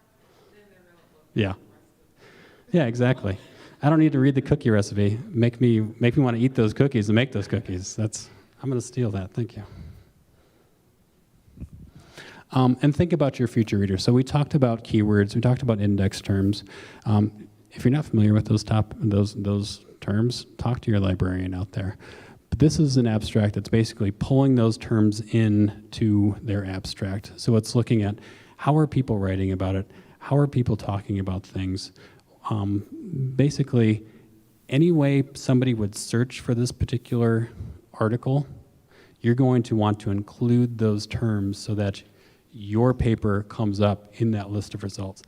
then they're going to look Yeah. at the rest of it. Yeah, exactly. I don't need to read the cookie recipe. Make me want to eat those cookies and make those cookies. I'm going to steal that. Thank you. And think about your future readers. So we talked about keywords. We talked about index terms. If you're not familiar with those terms, talk to your librarian out there. But this is an abstract that's basically pulling those terms into their abstract. So it's looking at how are people writing about it? How are people talking about things? Basically, any way somebody would search for this particular article, you're going to want to include those terms so that your paper comes up in that list of results.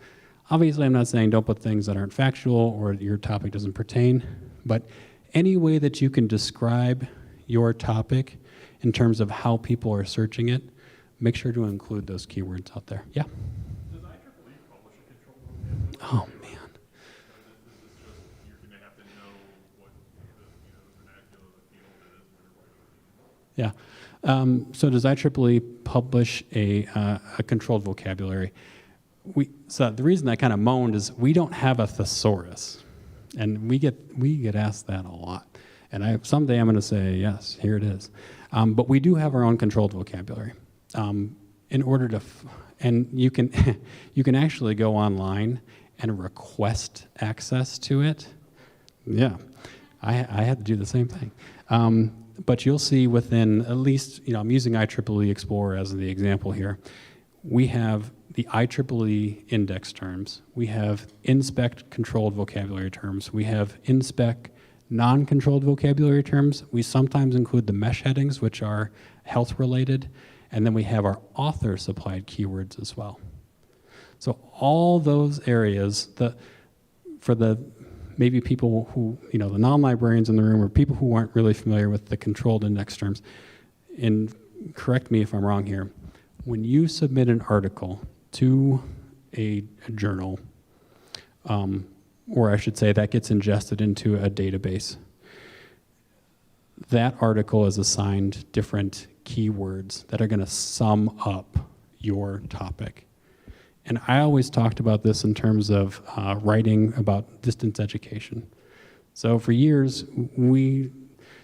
Obviously, I'm not saying don't put things that aren't factual or your topic doesn't pertain, but any way that you can describe your topic in terms of how people are searching it, make sure to include those keywords out there. Yeah? Does IEEE publish a control vocabulary? Oh, man. You're going to have to know what the vernacular of the field is when you're writing. Yeah. So does IEEE publish a controlled vocabulary? So the reason I kind of moaned is we don't have a thesaurus, and we get asked that a lot. And someday I'm going to say yes, here it is. But we do have our own controlled vocabulary. In order to, and you can you can actually go online and request access to it. Yeah, I had to do the same thing. But you'll see within at least, I'm using IEEE Explorer as the example here. We have the IEEE index terms. We have inspect controlled vocabulary terms. We have inspect non-controlled vocabulary terms. We sometimes include the mesh headings, which are health related. And then we have our author supplied keywords as well. So all those areas, for the maybe people who, the non-librarians in the room or people who aren't really familiar with the controlled index terms, and correct me if I'm wrong here, when you submit an article to a journal, or I should say that gets ingested into a database, that article is assigned different keywords that are going to sum up your topic. And I always talked about this in terms of writing about distance education. So for years, we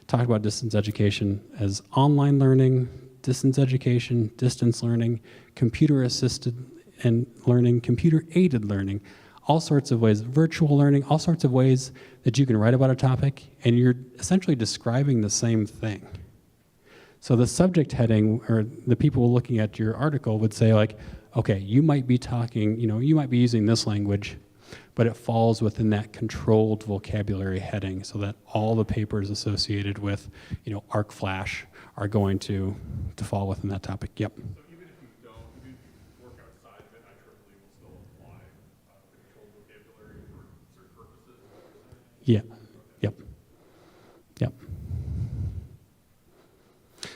talked about distance education as online learning, distance education, distance learning, computer-assisted and learning, computer-aided learning, all sorts of ways, virtual learning, all sorts of ways that you can write about a topic, and you're essentially describing the same thing. So the subject heading, or the people looking at your article would say like, okay, you might be talking, you might be using this language, but it falls within that controlled vocabulary heading so that all the papers associated with, arc flash are going to fall within that topic. Yep. So even if you work outside of it, IEEE will still apply the controlled vocabulary for certain purposes, is what you're saying? Yeah. Yep. Yep.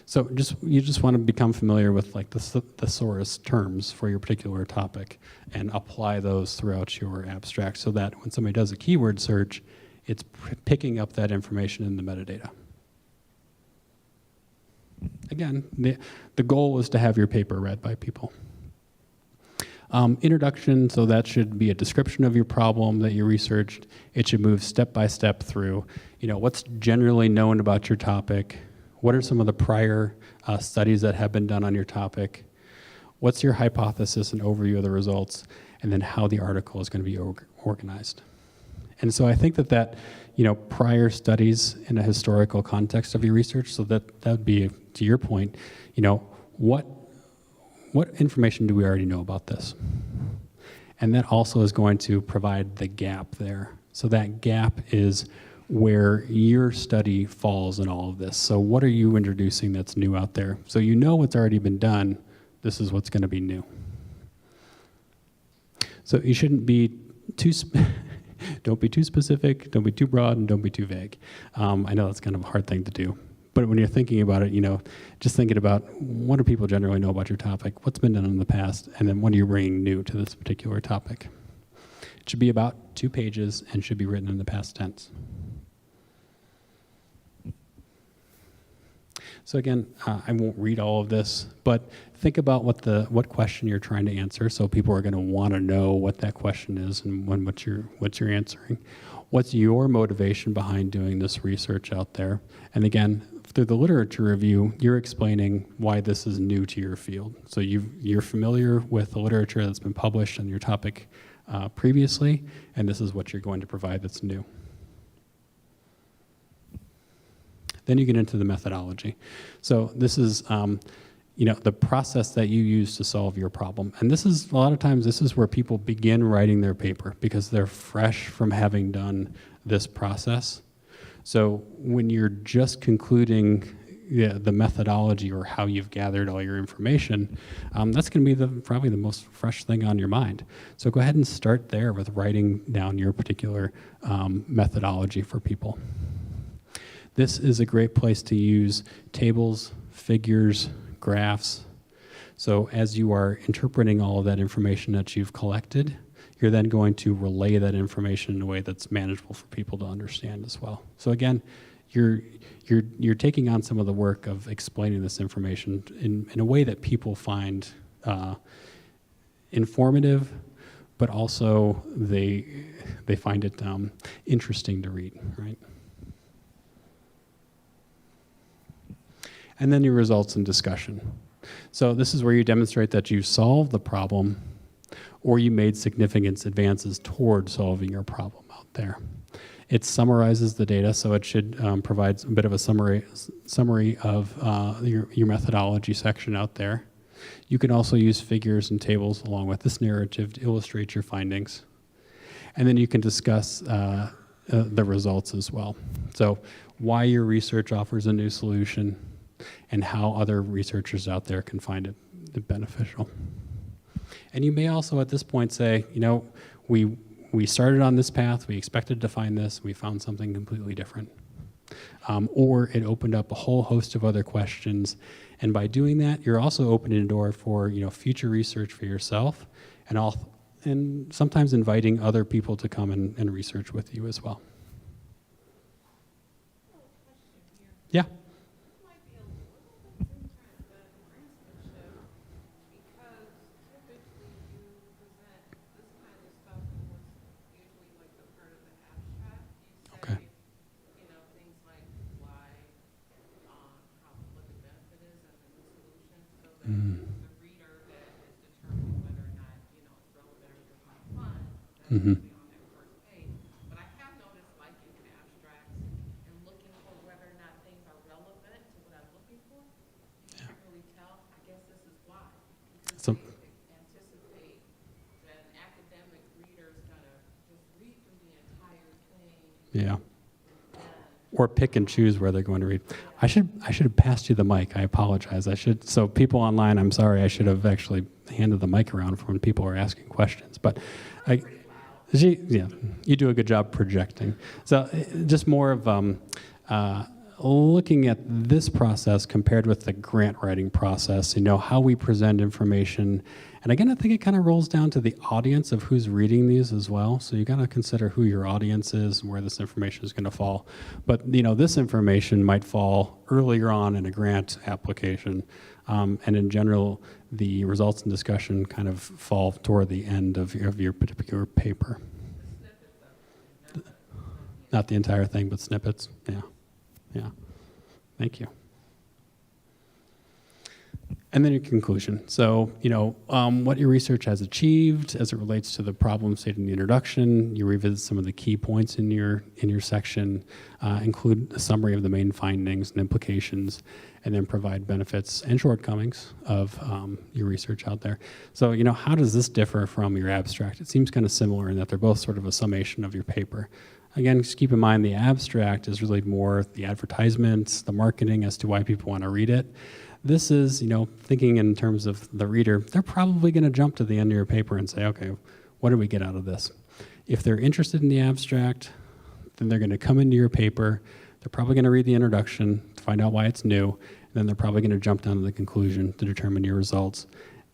So you just want to become familiar with like the thesaurus terms for your particular topic and apply those throughout your abstract so that when somebody does a keyword search, it's picking up that information in the metadata. Again, the goal is to have your paper read by people. Introduction, so that should be a description of your problem that you researched. It should move step by step through, what's generally known about your topic. What are some of the prior studies that have been done on your topic? What's your hypothesis and overview of the results? And then how the article is going to be organized. And so I think that prior studies in a historical context of your research, so that would be, to your point, what information do we already know about this? And that also is going to provide the gap there. So that gap is where your study falls in all of this. So what are you introducing that's new out there? So what's already been done, this is what's going to be new. So you shouldn't be don't be too specific, don't be too broad, and don't be too vague. I know that's kind of a hard thing to do. But when you're thinking about it, just thinking about what do people generally know about your topic, what's been done in the past, and then what are you bringing new to this particular topic. It should be about 2 pages and should be written in the past tense. So again, I won't read all of this, but think about what question you're trying to answer. So people are going to want to know what that question is and what you're answering. What's your motivation behind doing this research out there? And again, through the literature review, you're explaining why this is new to your field. So you're familiar with the literature that's been published on your topic previously, and this is what you're going to provide that's new. Then you get into the methodology. So this is, the process that you use to solve your problem. And this is, a lot of times, this is where people begin writing their paper because they're fresh from having done this process. So when you're just concluding the methodology or how you've gathered all your information, that's going to be probably the most fresh thing on your mind. So go ahead and start there with writing down your particular methodology for people. This is a great place to use tables, figures, graphs. So as you are interpreting all of that information that you've collected, you're then going to relay that information in a way that's manageable for people to understand as well. So again, you're taking on some of the work of explaining this information in a way that people find informative, but also they find it interesting to read, right? And then your results and discussion. So this is where you demonstrate that you solved the problem or you made significant advances toward solving your problem out there. It summarizes the data, so it should provide a bit of a summary of your methodology section out there. You can also use figures and tables along with this narrative to illustrate your findings. And then you can discuss the results as well. So why your research offers a new solution, and how other researchers out there can find it beneficial. And you may also at this point say, we started on this path, we expected to find this, we found something completely different. Or it opened up a whole host of other questions. And by doing that, you're also opening a door for future research for yourself and sometimes inviting other people to come and research with you as well. Yeah. Might be a little bit different, but because typically you present Mhm. necessarily on that first page. But I have noticed, like in abstracts, and looking for whether or not things are relevant to what I'm looking for, you can't really tell. I guess this is why. Because So- they anticipate that an academic reader is gonna just read through the entire thing Yeah. and Or pick and choose where they're going to read. I should have passed you the mic. I apologize. So people online, I'm sorry. I should have actually handed the mic around for when people are asking questions. But yeah, you do a good job projecting. So just more of looking at this process compared with the grant writing process, how we present information. And again, I think it kind of rolls down to the audience of who's reading these as well. So you got to consider who your audience is and where this information is going to fall. But this information might fall earlier on in a grant application. And in general, the results and discussion kind of fall toward the end of your particular paper. Not the entire thing, but snippets. Yeah. Thank you. And then your conclusion. So, what your research has achieved as it relates to the problem stated in the introduction. You revisit some of the key points in your section, include a summary of the main findings and implications, and then provide benefits and shortcomings of your research out there. So, how does this differ from your abstract? It seems kind of similar in that they're both sort of a summation of your paper. Again, just keep in mind the abstract is really more the advertisements, the marketing as to why people want to read it. This is, thinking in terms of the reader, they're probably going to jump to the end of your paper and say, okay, what do we get out of this? If they're interested in the abstract, then they're going to come into your paper. They're probably going to read the introduction to find out why it's new. And then they're probably going to jump down to the conclusion to determine your results.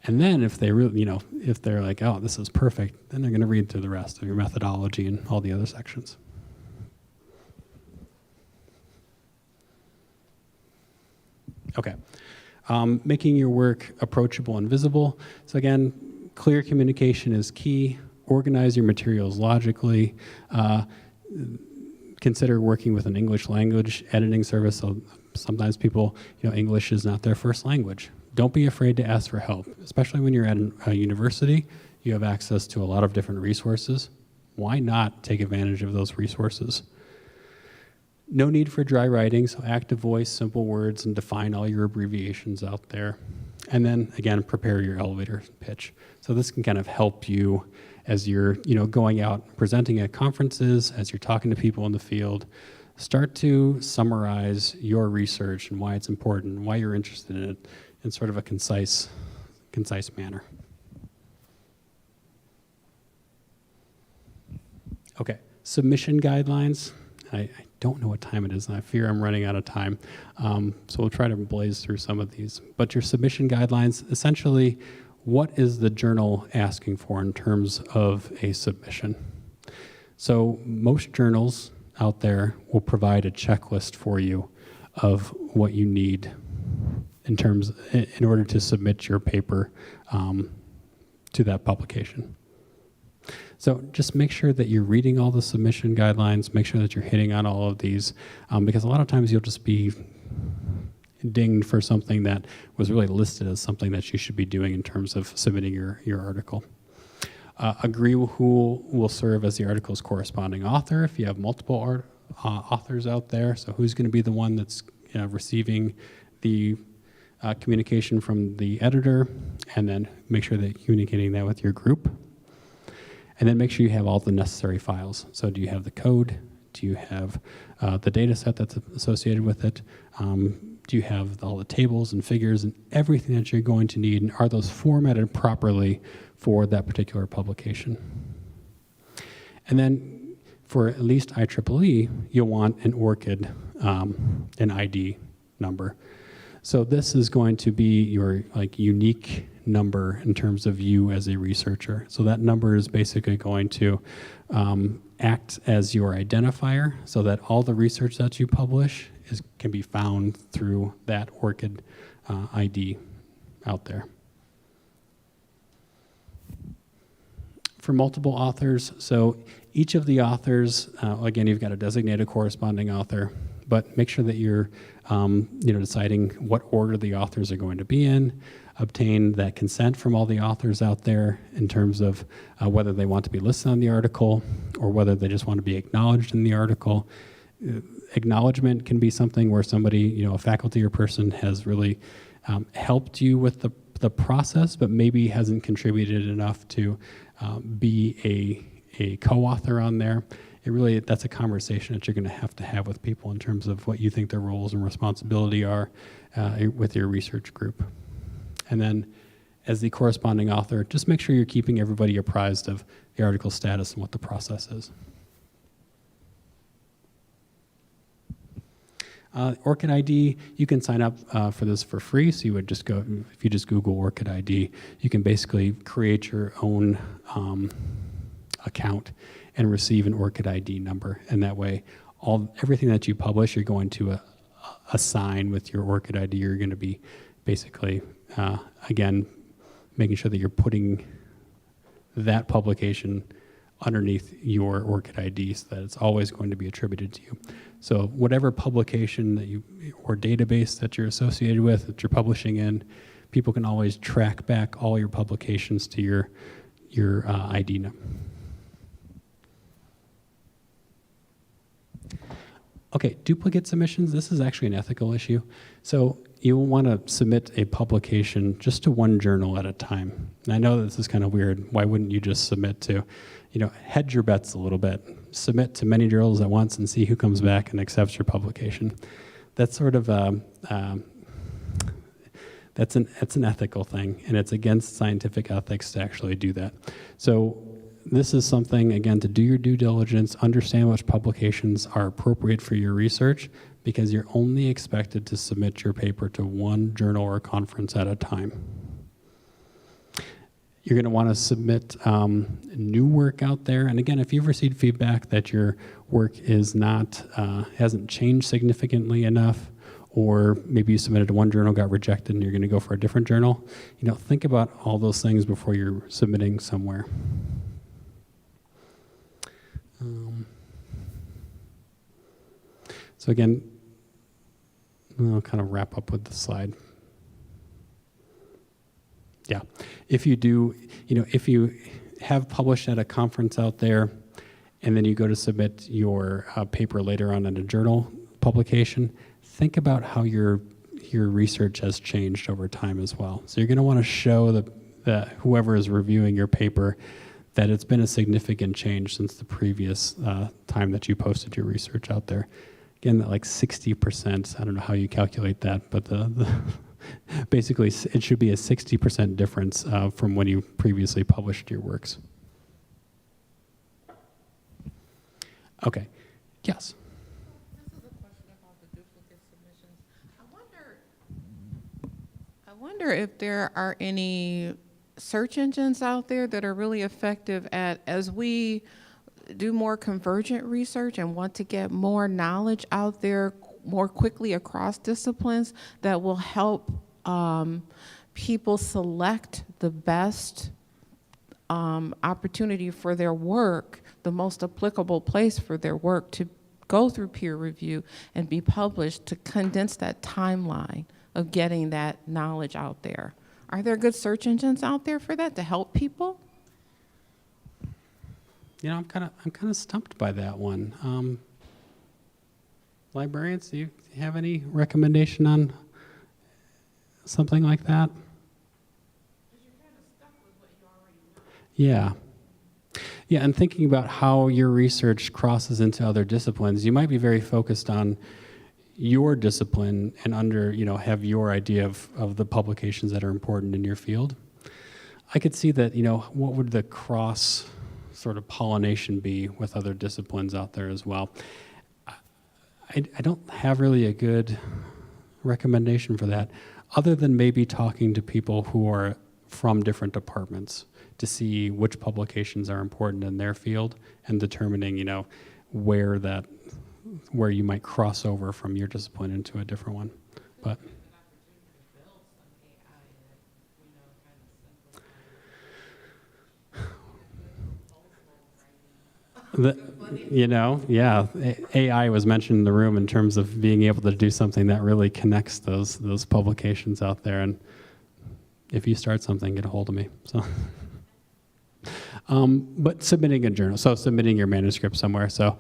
And then if they really, if they're like, oh, this is perfect, then they're going to read through the rest of your methodology and all the other sections. Okay. Making your work approachable and visible. So again, clear communication is key. Organize your materials logically. Consider working with an English language editing service. So sometimes people, English is not their first language. Don't be afraid to ask for help, especially when you're at a university. You have access to a lot of different resources. Why not take advantage of those resources? No need for dry writing, so active voice, simple words, and define all your abbreviations out there. And then, again, prepare your elevator pitch. So this can kind of help you as you're going out presenting at conferences, as you're talking to people in the field. Start to summarize your research and why it's important, why you're interested in it, in sort of a concise manner. Okay, submission guidelines. I don't know what time it is, and I fear I'm running out of time. So we'll try to blaze through some of these. But your submission guidelines, essentially, what is the journal asking for in terms of a submission? So most journals out there will provide a checklist for you of what you need in order to submit your paper to that publication. So just make sure that you're reading all the submission guidelines, make sure that you're hitting on all of these, because a lot of times you'll just be dinged for something that was really listed as something that you should be doing in terms of submitting your article. Agree who will serve as the article's corresponding author if you have multiple authors out there. So who's going to be the one that's receiving the communication from the editor, and then make sure that you're communicating that with your group. And then make sure you have all the necessary files. So do you have the code? Do you have the data set that's associated with it? Do you have all the tables and figures and everything that you're going to need? And are those formatted properly for that particular publication? And then for at least IEEE, you'll want an ORCID, an ID number. So this is going to be your unique number in terms of you as a researcher. So that number is basically going to act as your identifier so that all the research that you publish can be found through that ORCID ID out there. For multiple authors, so each of the authors, again, you've got a designated corresponding author. but make sure that you're deciding what order the authors are going to be in, obtain that consent from all the authors out there in terms of whether they want to be listed on the article or whether they just want to be acknowledged in the article. Acknowledgement can be something where somebody, a faculty or person has really helped you with the process, but maybe hasn't contributed enough to be a co-author on there. That's a conversation that you're going to have with people in terms of what you think their roles and responsibility are with your research group. And then as the corresponding author, just make sure you're keeping everybody apprised of the article status and what the process is. ORCID ID, you can sign up for this for free. So you would just go, if you just Google ORCID ID, you can basically create your own account and receive an ORCID ID number. And that way, everything that you publish, you're going to assign with your ORCID ID. You're going to be basically, again, making sure that you're putting that publication underneath your ORCID ID so that it's always going to be attributed to you. So whatever publication that or database that you're associated with, that you're publishing in, people can always track back all your publications to your ID number. Okay, duplicate submissions, this is actually an ethical issue. So you want to submit a publication just to one journal at a time. And I know this is kind of weird. Why wouldn't you just submit to, hedge your bets a little bit. Submit to many journals at once and see who comes back and accepts your publication. That's sort of that's an ethical thing, and it's against scientific ethics to actually do that. So this is something, again, to do your due diligence, understand which publications are appropriate for your research, because you're only expected to submit your paper to one journal or conference at a time. You're going to want to submit new work out there. And again, if you've received feedback that your work is not, hasn't changed significantly enough, or maybe you submitted to one journal, got rejected, and you're going to go for a different journal, think about all those things before you're submitting somewhere. So again, I'll kind of wrap up with the slide. Yeah, if you do, if you have published at a conference out there, and then you go to submit your paper later on in a journal publication, think about how your research has changed over time as well. So you're going to want to show that whoever is reviewing your paper that it's been a significant change since the previous time that you posted your research out there. Again, that like 60%, I don't know how you calculate that, but basically it should be a 60% difference from when you previously published your works. Okay, yes? This is a question about the duplicate submissions. I wonder if there are any search engines out there that are really effective at, as we do more convergent research and want to get more knowledge out there more quickly across disciplines, that will help people select the best opportunity for their work, the most applicable place for their work to go through peer review and be published, to condense that timeline of getting that knowledge out there. Are there good search engines out there for that to help people? I'm kind of stumped by that one. Librarians, do you have any recommendation on something like that? Yeah. Yeah, and thinking about how your research crosses into other disciplines, you might be very focused on your discipline and have your idea of the publications that are important in your field. I could see that, what would the cross sort of pollination be with other disciplines out there as well. I don't have really a good recommendation for that, other than maybe talking to people who are from different departments to see which publications are important in their field and determining, where you might cross over from your discipline into a different one. But You know, yeah, AI was mentioned in the room in terms of being able to do something that really connects those publications out there. And if you start something, get a hold of me. So, but submitting a journal, so submitting your manuscript somewhere. So,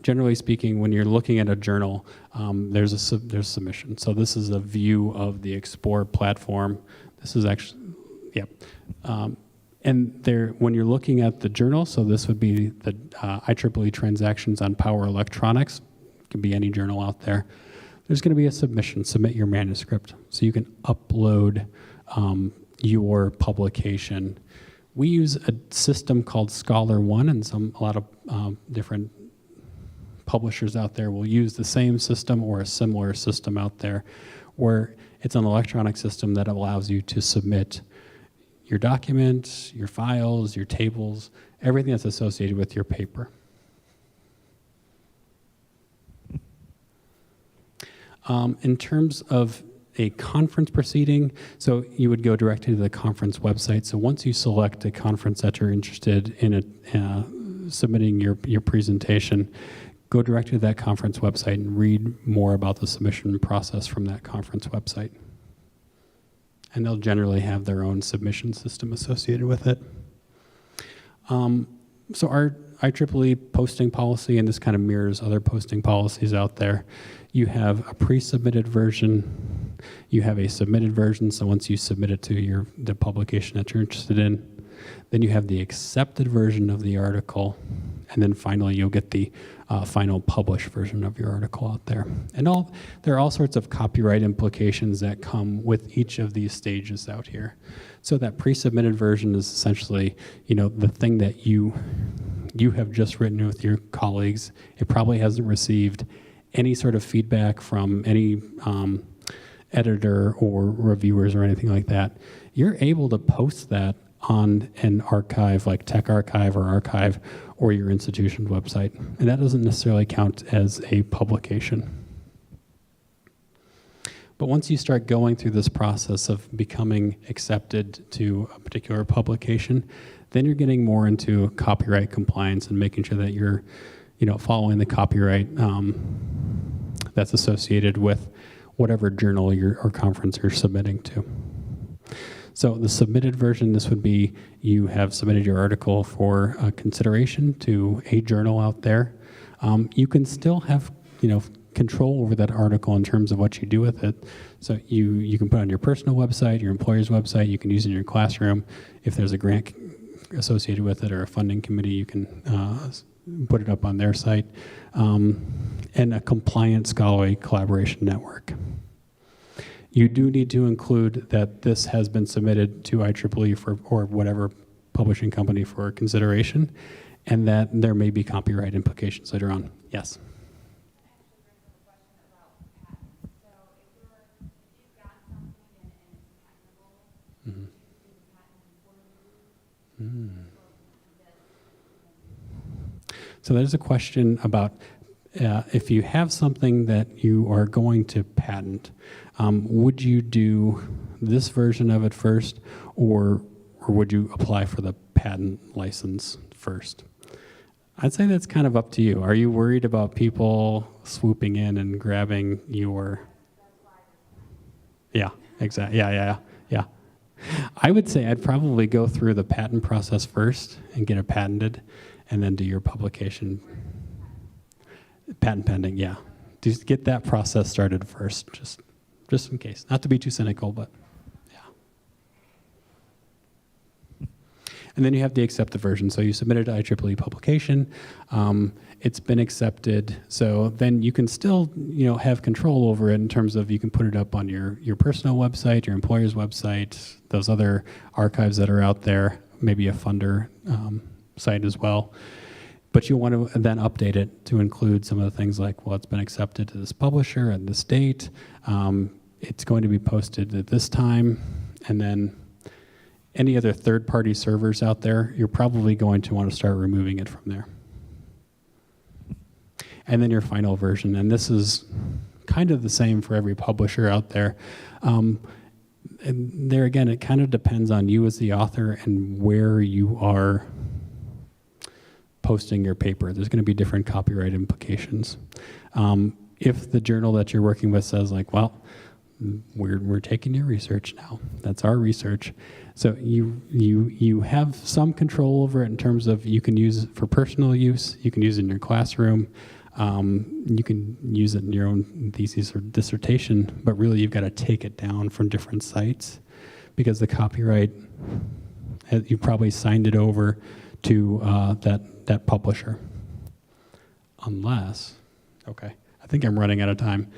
generally speaking, when you're looking at a journal, there's submission. So this is a view of the Explore platform. This is actually, yep. And there, when you're looking at the journal, so this would be the IEEE transactions on power electronics. It can be any journal out there. There's going to be a submission. Submit your manuscript, so you can upload your publication. We use a system called Scholar One, and a lot of different publishers out there will use the same system or a similar system out there, where it's an electronic system that allows you to submit your documents, your files, your tables, everything that's associated with your paper. In terms of a conference proceeding, so you would go directly to the conference website. So once you select a conference that you're interested in submitting your presentation, go directly to that conference website and read more about the submission process from that conference website. And they'll generally have their own submission system associated with it. So our IEEE posting policy, and this kind of mirrors other posting policies out there, you have a pre-submitted version, you have a submitted version, so once you submit it to the publication that you're interested in, then you have the accepted version of the article, and then finally you'll get the final published version of your article out there. And there are all sorts of copyright implications that come with each of these stages out here. So that pre-submitted version is essentially, the thing that you have just written with your colleagues. It probably hasn't received any sort of feedback from any editor or reviewers or anything like that. You're able to post that on an archive like Tech Archive or Archive or your institution's website. And that doesn't necessarily count as a publication. But once you start going through this process of becoming accepted to a particular publication, then you're getting more into copyright compliance and making sure that you're following the copyright that's associated with whatever journal or conference you're submitting to. So the submitted version, this would be you have submitted your article for consideration to a journal out there. You can still have control over that article in terms of what you do with it. So you can put it on your personal website, your employer's website. You can use it in your classroom. If there's a grant associated with it or a funding committee, you can put it up on their site. And a compliant scholarly collaboration network. You do need to include that this has been submitted to IEEE or whatever publishing company for consideration, and that there may be copyright implications later on. Yes? So there's a question about if you have something that you are going to patent, would you do this version of it first, or would you apply for the patent license first? I'd say that's kind of up to you. Are you worried about people swooping in and grabbing your... Yeah, exactly. Yeah. I would say I'd probably go through the patent process first and get it patented, and then do your publication. Patent pending, yeah. Just get that process started first, just in case. Not to be too cynical, but yeah. And then you have the accepted version. So you submitted to IEEE publication. It's been accepted. So then you can still, have control over it in terms of you can put it up on your personal website, your employer's website, those other archives that are out there, maybe a funder site as well. But you want to then update it to include some of the things like, well, it's been accepted to this publisher at this date. It's going to be posted at this time. And then any other third-party servers out there, you're probably going to want to start removing it from there. And then your final version. And this is kind of the same for every publisher out there. And there again, it kind of depends on you as the author and where you are posting your paper. There's going to be different copyright implications. If the journal that you're working with says like, well, we're taking your research now. That's our research. So you have some control over it in terms of you can use it for personal use. You can use it in your classroom. You can use it in your own thesis or dissertation, but really you've got to take it down from different sites because the copyright, you probably signed it over to that publisher. Unless, okay, I think I'm running out of time.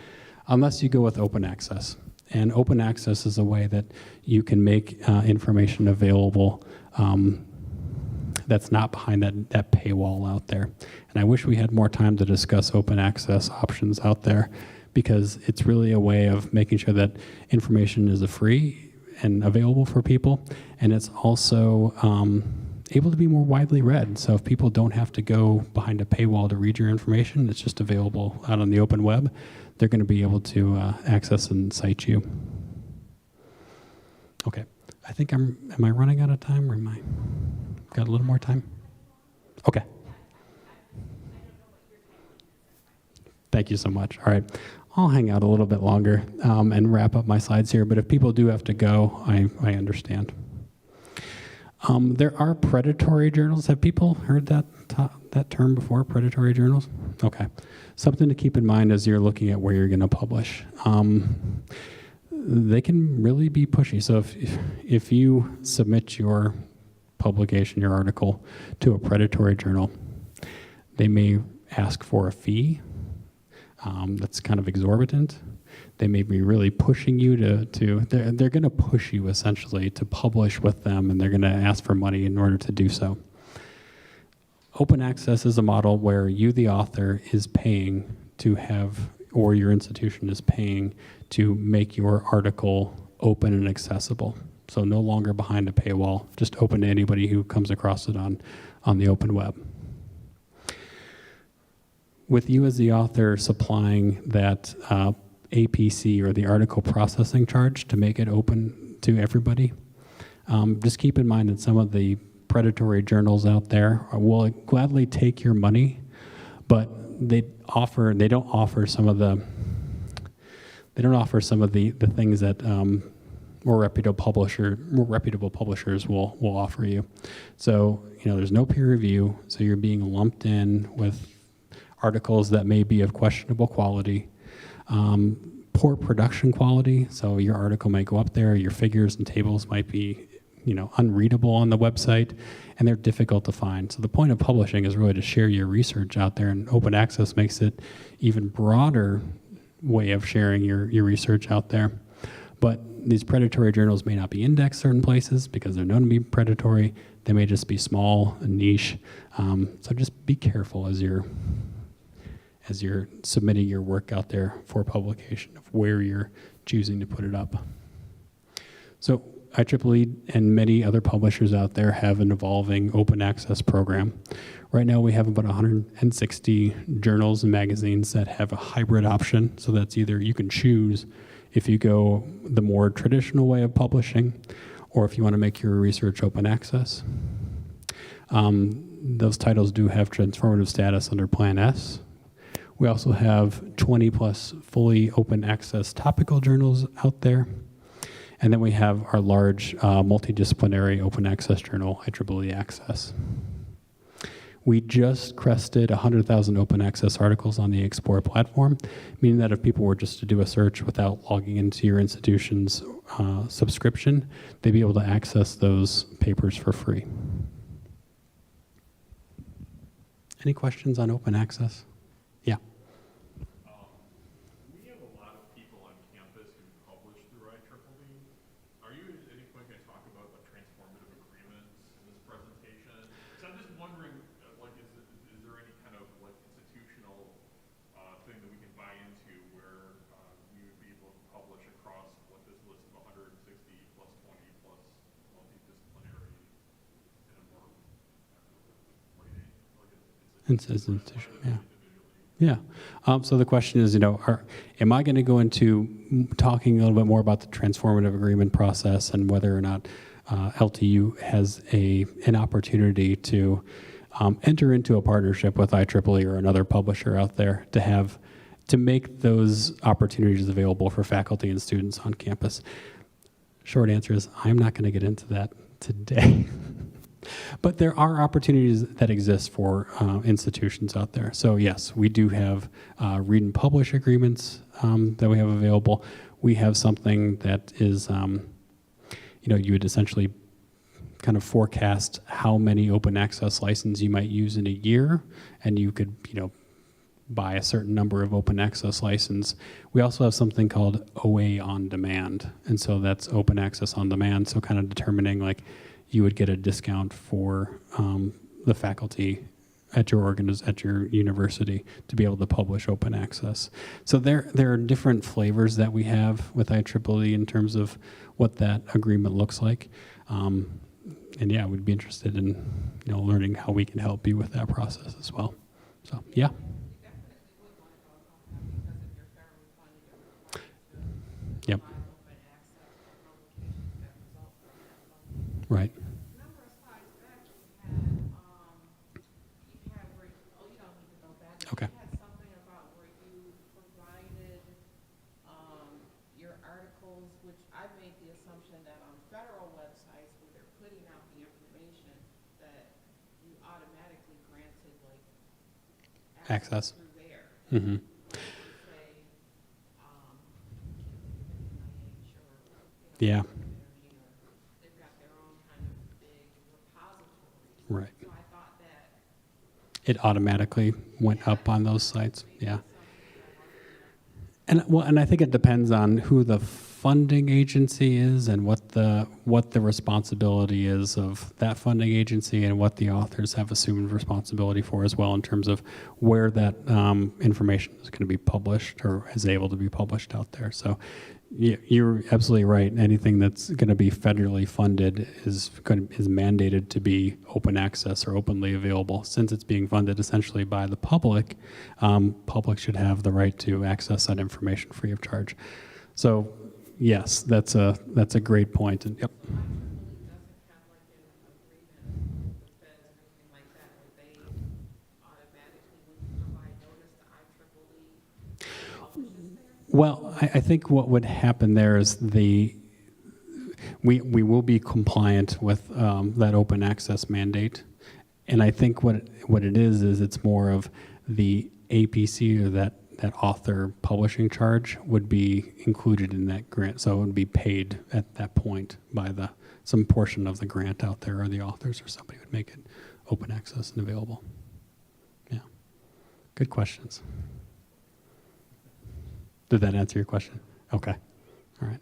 Unless you go with open access. And open access is a way that you can make information available that's not behind that paywall out there. And I wish we had more time to discuss open access options out there because it's really a way of making sure that information is free and available for people. And it's also able to be more widely read. So if people don't have to go behind a paywall to read your information, it's just available out on the open web. They're going to be able to access and cite you. Okay, I think am I running out of time or am I got a little more time? Okay. Thank you so much. All right, I'll hang out a little bit longer and wrap up my slides here, but if people do have to go, I understand. There are predatory journals. Have people heard that term before, predatory journals? Okay. Something to keep in mind as you're looking at where you're going to publish. They can really be pushy. So if you submit your publication, your article, to a predatory journal, they may ask for a fee that's kind of exorbitant. They may be really pushing you they're going to push you essentially to publish with them, and they're going to ask for money in order to do so. Open access is a model where you, the author, is paying to have, or your institution is paying to make your article open and accessible. So no longer behind a paywall, just open to anybody who comes across it on the open web. With you as the author supplying that APC or the article processing charge to make it open to everybody, just keep in mind that some of the predatory journals out there will gladly take your money, but they don't offer some of the things that more reputable publishers will offer you. So there's no peer review, so you're being lumped in with articles that may be of questionable quality, poor production quality. So your article might go up there, your figures and tables might be unreadable on the website, and they're difficult to find. So the point of publishing is really to share your research out there, and open access makes it even broader way of sharing your research out there. But these predatory journals may not be indexed certain places because they're known to be predatory. They may just be small and niche. So just be careful as you're submitting your work out there for publication of where you're choosing to put it up. So IEEE and many other publishers out there have an evolving open access program. Right now we have about 160 journals and magazines that have a hybrid option. So that's either you can choose if you go the more traditional way of publishing, or if you want to make your research open access. Those titles do have transformative status under Plan S. We also have 20 plus fully open access topical journals out there. And then we have our large multidisciplinary open access journal, IEEE Access. We just crested 100,000 open access articles on the Explore platform, meaning that if people were just to do a search without logging into your institution's subscription, they'd be able to access those papers for free. Any questions on open access? Yeah. We have a lot of people on campus who publish through IEEE. Are you at any point going to talk about transformative agreements in this presentation? So I'm just wondering, is there any kind of institutional thing that we can buy into where we would be able to publish across this list of 160 plus 20 plus multidisciplinary in a more Institution, yeah. Yeah. So the question is, am I going to go into talking a little bit more about the transformative agreement process and whether or not LTU has an opportunity to enter into a partnership with IEEE or another publisher out there to make those opportunities available for faculty and students on campus. Short answer is I'm not going to get into that today. But there are opportunities that exist for institutions out there. So yes, we do have read and publish agreements that we have available. We have something that is, you would essentially kind of forecast how many open access licenses you might use in a year, and you could, buy a certain number of open access license. We also have something called OA on demand, and so that's open access on demand. So kind of determining like you would get a discount for the faculty at your at your university to be able to publish open access. So there are different flavors that we have with IEEE in terms of what that agreement looks like. And yeah, we'd be interested in learning how we can help you with that process as well. So yeah. Yep. Right. Okay. Something about where you provided your articles, which I made the assumption that on federal websites where they're putting out the information that you automatically granted like Access through there. Mm-hmm. Yeah. They've got their own kind of big repository. Right. So I thought that It automatically went up on those sites. Yeah. And I think it depends on who the funding agency is and what the responsibility is of that funding agency and what the authors have assumed responsibility for as well in terms of where that information is going to be published or is able to be published out there. So you're absolutely right. Anything that's going to be federally funded is mandated to be open access or openly available. Since it's being funded essentially by the public, public should have the right to access that information free of charge. So yes, that's a great point. And yep. Well, I think what would happen there is we will be compliant with that open access mandate, and I think what it is it's more of the APC or that author publishing charge would be included in that grant, so it would be paid at that point by some portion of the grant out there, or the authors or somebody would make it open access and available. Yeah, good questions. Did that answer your question? Okay. All right.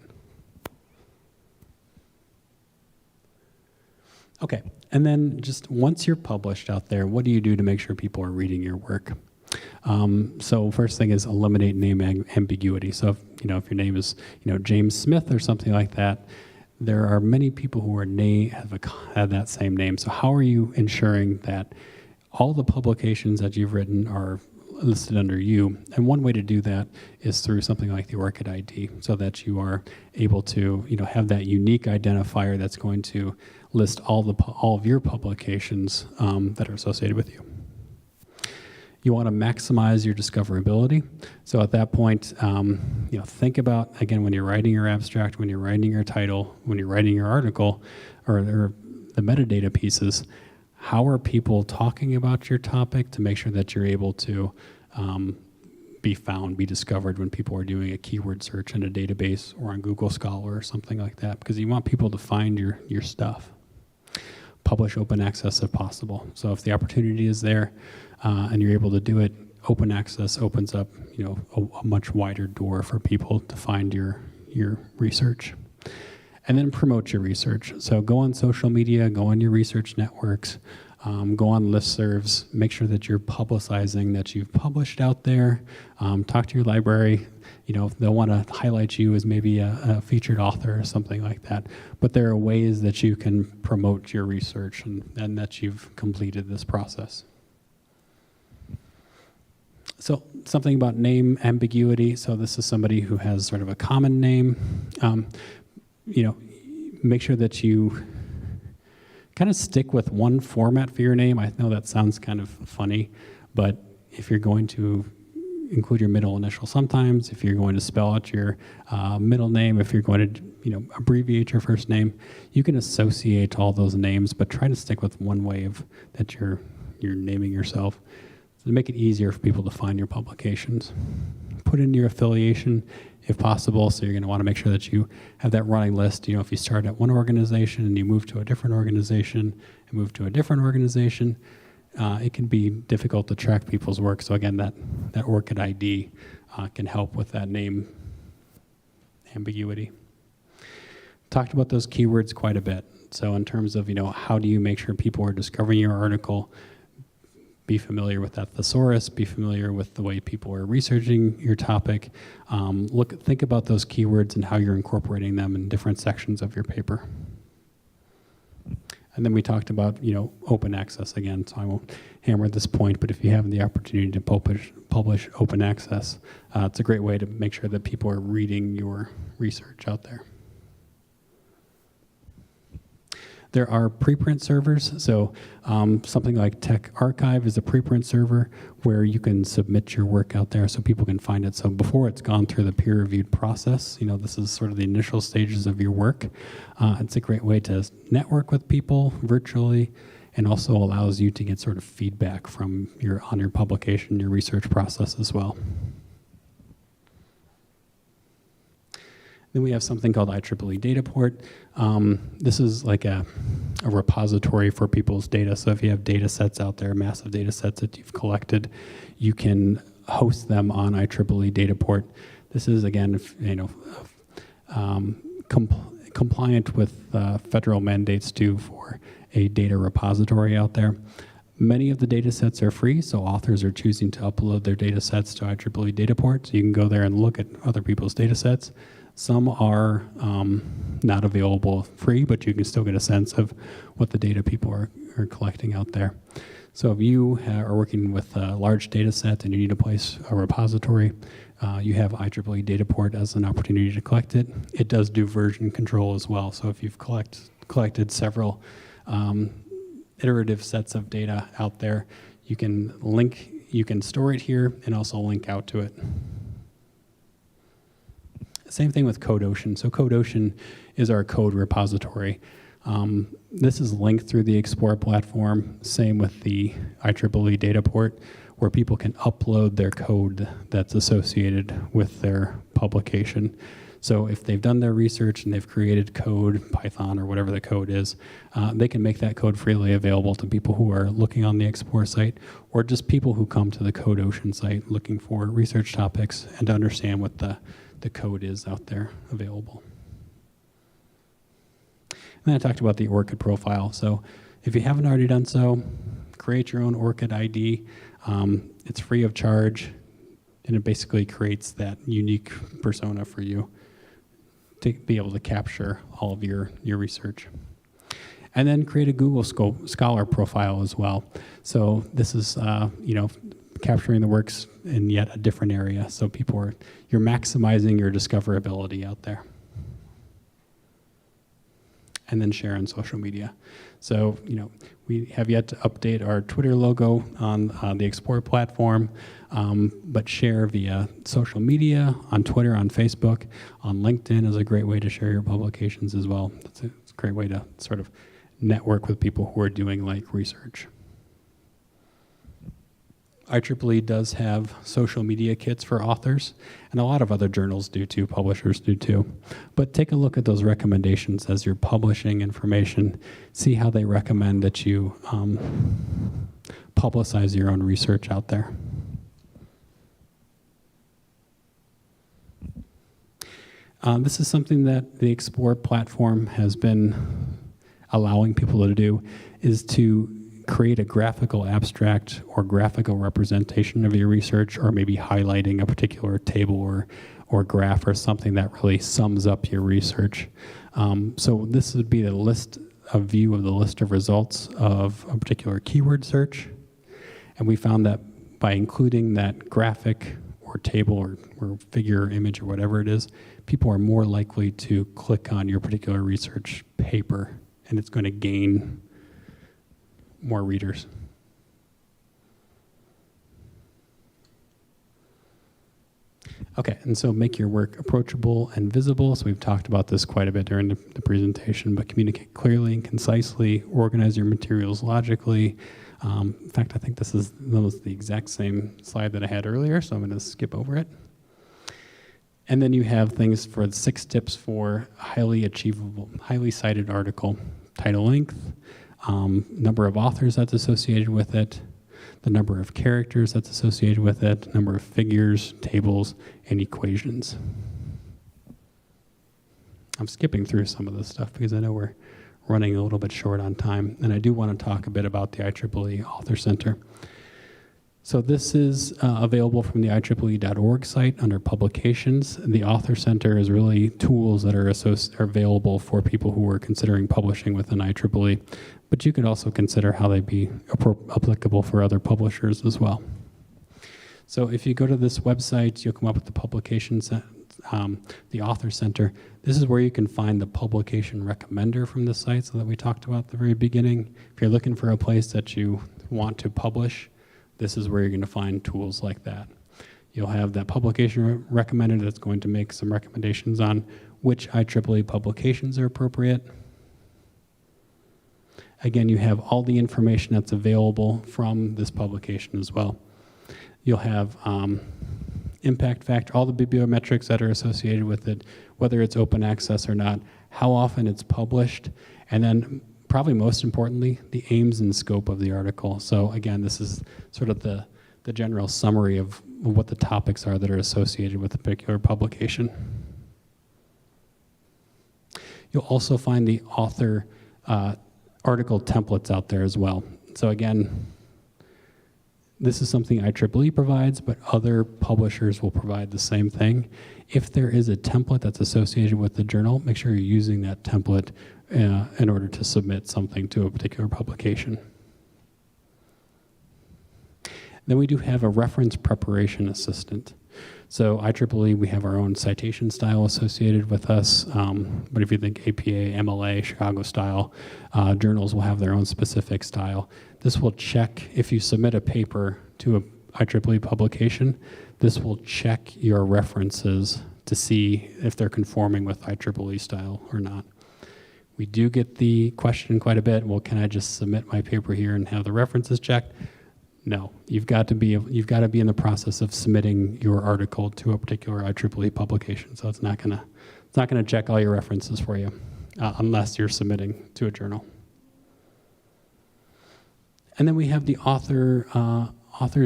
Okay. And then just once you're published out there, what do you do to make sure people are reading your work? So first thing is eliminate name ambiguity. So if your name is James Smith or something like that, there are many people who have that same name. So how are you ensuring that all the publications that you've written are listed under you? And one way to do that is through something like the ORCID ID, so that you are able to have that unique identifier that's going to list all of your publications that are associated with you. You want to maximize your discoverability. So at that point, think about, again, when you're writing your abstract, when you're writing your title, when you're writing your article, or the metadata pieces, how are people talking about your topic to make sure that you're able to be found, be discovered when people are doing a keyword search in a database or on Google Scholar or something like that, because you want people to find your stuff. Publish open access if possible. So if the opportunity is there and you're able to do it, open access opens up a much wider door for people to find your research. And then promote your research. So go on social media, go on your research networks, go on listservs, make sure that you're publicizing that you've published out there. Talk to your library. They'll want to highlight you as maybe a featured author or something like that. But there are ways that you can promote your research and that you've completed this process. So something about name ambiguity. So this is somebody who has sort of a common name. Make sure that you kind of stick with one format for your name. I know that sounds kind of funny, but if you're going to include your middle initial sometimes, if you're going to spell out your middle name, if you're going to abbreviate your first name, you can associate all those names, but try to stick with one way of that you're naming yourself to make it easier for people to find your publications. Put in your affiliation if possible, so you're going to want to make sure that you have that running list. If you start at one organization and you move to a different organization and move to a different organization, it can be difficult to track people's work. So again, that ORCID ID can help with that name ambiguity. Talked about those keywords quite a bit. So in terms of, how do you make sure people are discovering your article, be familiar with that thesaurus, be familiar with the way people are researching your topic. Think about those keywords and how you're incorporating them in different sections of your paper. And then we talked about, open access again, so I won't hammer this point, but if you have the opportunity to publish open access, it's a great way to make sure that people are reading your research out there. There are preprint servers, so something like Tech Archive is a preprint server where you can submit your work out there so people can find it. So before it's gone through the peer-reviewed process, this is sort of the initial stages of your work. It's a great way to network with people virtually, and also allows you to get sort of feedback from on your publication, your research process as well. Then we have something called IEEE Dataport. This is like a repository for people's data. So if you have data sets out there, massive data sets that you've collected, you can host them on IEEE Dataport. This is, again, compliant with federal mandates too for a data repository out there. Many of the data sets are free, so authors are choosing to upload their data sets to IEEE Dataport, so you can go there and look at other people's data sets. Some are not available free, but you can still get a sense of what the data people are collecting out there. So if you are working with a large data set and you need to place a repository, you have IEEE Dataport as an opportunity to collect it. It does do version control as well, so if you've collected several iterative sets of data out there, you can store it here and also link out to it. Same thing with CodeOcean. So CodeOcean is our code repository. This is linked through the Explore platform. Same with the IEEE Dataport, where people can upload their code that's associated with their publication. So if they've done their research and they've created code, Python or whatever the code is, they can make that code freely available to people who are looking on the Explore site, or just people who come to the CodeOcean site looking for research topics and to understand what the code is out there available. And then I talked about the ORCID profile. So if you haven't already done so, create your own ORCID ID. It's free of charge, and it basically creates that unique persona for you to be able to capture all of your research. And then create a Google Scholar profile as well. So this is, capturing the works in yet a different area. So you're maximizing your discoverability out there. And then share on social media. So, we have yet to update our Twitter logo on the Explore platform, but share via social media, on Twitter, on Facebook, on LinkedIn is a great way to share your publications as well. It's a great way to sort of network with people who are doing like research. IEEE does have social media kits for authors, and a lot of other journals do too, publishers do too. But take a look at those recommendations as you're publishing information. See how they recommend that you publicize your own research out there. This is something that the Explore platform has been allowing people to do, is to create a graphical abstract or graphical representation of your research, or maybe highlighting a particular table or graph or something that really sums up your research. So this would be a view of the list of results of a particular keyword search. And we found that by including that graphic or table or figure or image or whatever it is, people are more likely to click on your particular research paper, and it's going to gain more readers. Okay, and so make your work approachable and visible. So we've talked about this quite a bit during the presentation, but communicate clearly and concisely, organize your materials logically. In fact, I think this is almost the exact same slide that I had earlier, so I'm going to skip over it. And then you have things for 6 tips for highly achievable, highly cited article. Title length, number of authors that's associated with it, the number of characters that's associated with it, number of figures, tables, and equations. I'm skipping through some of this stuff because I know we're running a little bit short on time, and I do want to talk a bit about the IEEE Author Center. So this is available from the IEEE.org site under publications. The Author Center is really tools that are available for people who are considering publishing within IEEE, but you could also consider how they'd be applicable for other publishers as well. So if you go to this website, you'll come up with the publications, the Author Center. This is where you can find the publication recommender from the site, so that we talked about at the very beginning. If you're looking for a place that you want to publish, this is where you're going to find tools like that. You'll have that publication recommender that's going to make some recommendations on which IEEE publications are appropriate. Again, you have all the information that's available from this publication as well. You'll have impact factor, all the bibliometrics that are associated with it, whether it's open access or not, how often it's published, and then probably most importantly, the aims and scope of the article. So again, this is sort of the general summary of what the topics are that are associated with a particular publication. You'll also find the author article templates out there as well. So again, this is something IEEE provides, but other publishers will provide the same thing. If there is a template that's associated with the journal, make sure you're using that template in order to submit something to a particular publication. Then we do have a reference preparation assistant. So IEEE, we have our own citation style associated with us, but if you think APA, MLA, Chicago style, journals will have their own specific style. This will check, if you submit a paper to a IEEE publication, this will check your references to see if they're conforming with IEEE style or not. We do get the question quite a bit, well, can I just submit my paper here and have the references checked? No, you've got to be in the process of submitting your article to a particular IEEE publication. So it's not gonna check all your references for you unless you're submitting to a journal. And then we have the Authors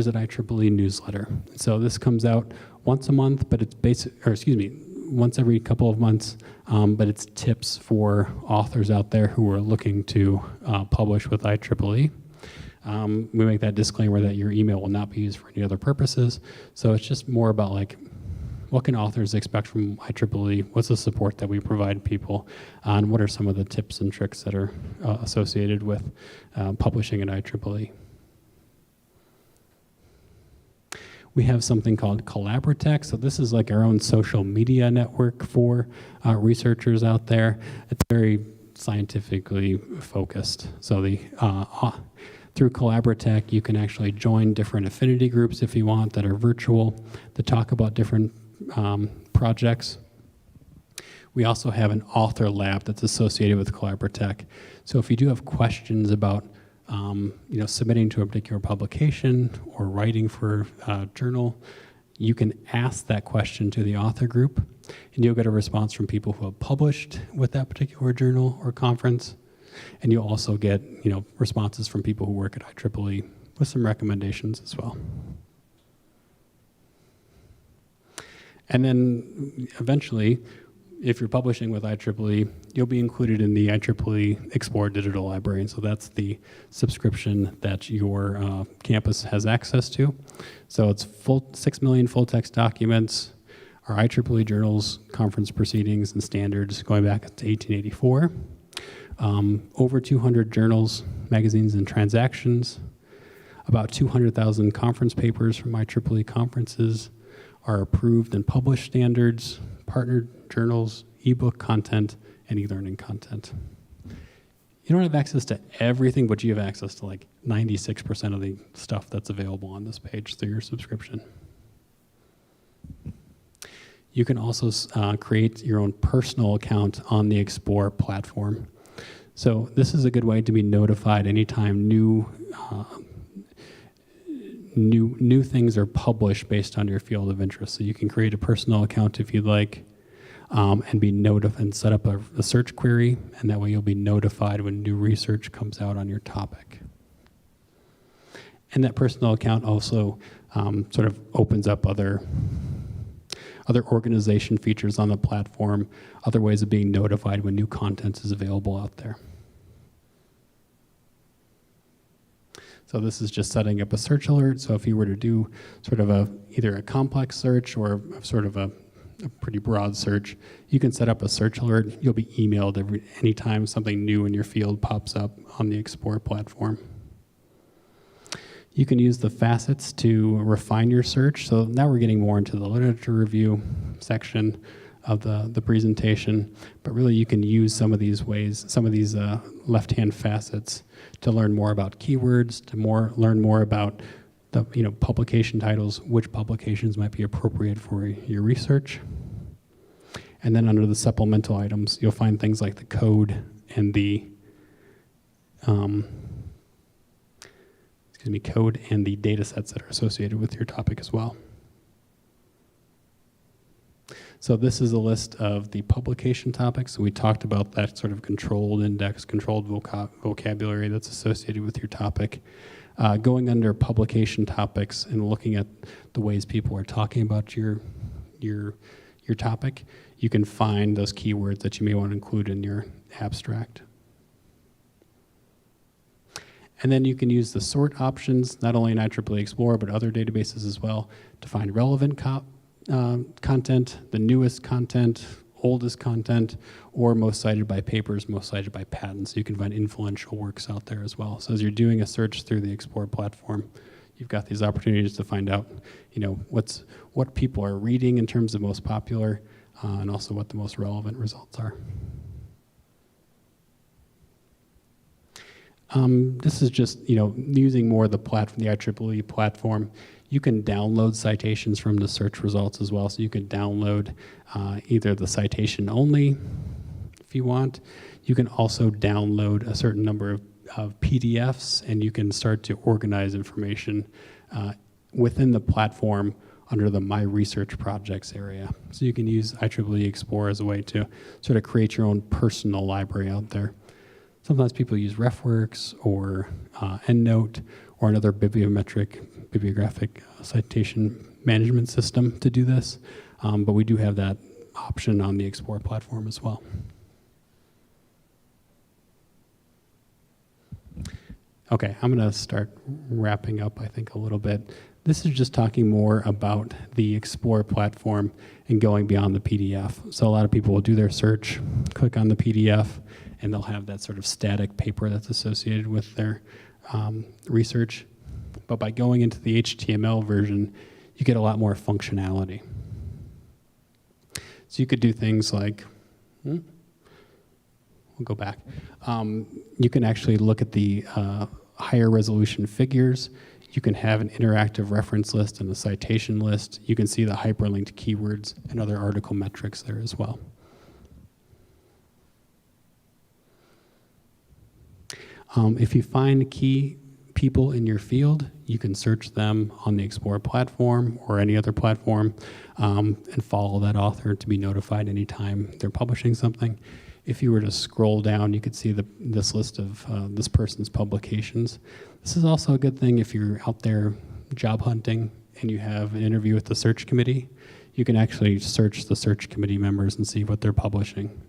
at IEEE newsletter. So this comes out once a month, but it's once every couple of months, but it's tips for authors out there who are looking to publish with IEEE. We make that disclaimer that your email will not be used for any other purposes. So it's just more about like, what can authors expect from IEEE? What's the support that we provide people? And what are some of the tips and tricks that are associated with publishing at IEEE? We have something called Collaboratech. So this is like our own social media network for researchers out there. It's very scientifically focused. So through Collaboratech, you can actually join different affinity groups if you want that are virtual to talk about different projects. We also have an author lab that's associated with Collaboratech. So if you do have questions about submitting to a particular publication or writing for a journal, you can ask that question to the author group, and you'll get a response from people who have published with that particular journal or conference. And you'll also get responses from people who work at IEEE with some recommendations as well. And then eventually, if you're publishing with IEEE, you'll be included in the IEEE Explore Digital Library. And so that's the subscription that your campus has access to. So it's 6 million full-text documents, our IEEE journals, conference proceedings, and standards going back to 1884. Over 200 journals, magazines, and transactions. About 200,000 conference papers from IEEE conferences, our approved and published standards, partnered journals, ebook content, and e-learning content. You don't have access to everything, but you have access to like 96% of the stuff that's available on this page through your subscription. You can also create your own personal account on the Explore platform. So this is a good way to be notified anytime new things are published based on your field of interest. So you can create a personal account if you'd like, and be and set up a search query, and that way you'll be notified when new research comes out on your topic. And that personal account also sort of opens up other organization features on the platform, other ways of being notified when new content is available out there. So this is just setting up a search alert. So if you were to do sort of either a complex search or sort of a pretty broad search, you can set up a search alert. You'll be emailed anytime something new in your field pops up on the Explore platform. You can use the facets to refine your search. So now we're getting more into the literature review section of the presentation, but really you can use some of these ways, some of these left-hand facets to learn more about keywords, to learn more about the publication titles, which publications might be appropriate for your research. And then under the supplemental items, you'll find things like the code and the code and the data sets that are associated with your topic as well. So this is a list of the publication topics. So we talked about that sort of controlled index, controlled vocabulary that's associated with your topic. Going under publication topics and looking at the ways people are talking about your topic, you can find those keywords that you may want to include in your abstract. And then you can use the sort options, not only in IEEE Explorer, but other databases as well, to find relevant content, the newest content, oldest content, or most cited by papers, most cited by patents. You can find influential works out there as well. So as you're doing a search through the Explore platform, you've got these opportunities to find out, what people are reading in terms of most popular, and also what the most relevant results are. This is just, using more of the IEEE platform. You can download citations from the search results as well. So you can download either the citation only, if you want. You can also download a certain number of PDFs, and you can start to organize information within the platform under the My Research Projects area. So you can use IEEE Explorer as a way to sort of create your own personal library out there. Sometimes people use RefWorks or EndNote or another bibliographic citation management system to do this, but we do have that option on the Explore platform as well. Okay, I'm gonna start wrapping up, I think, a little bit. This is just talking more about the Explore platform and going beyond the PDF. So a lot of people will do their search, click on the PDF, and they'll have that sort of static paper that's associated with their research. But by going into the HTML version, you get a lot more functionality. So you could do things like, we'll go back. You can actually look at the higher resolution figures. You can have an interactive reference list and a citation list. You can see the hyperlinked keywords and other article metrics there as well. If you find key people in your field, you can search them on the Explore platform or any other platform and follow that author to be notified anytime they're publishing something. If you were to scroll down, you could see this list of this person's publications. This is also a good thing if you're out there job hunting and you have an interview with the search committee. You can actually search the search committee members and see what they're publishing.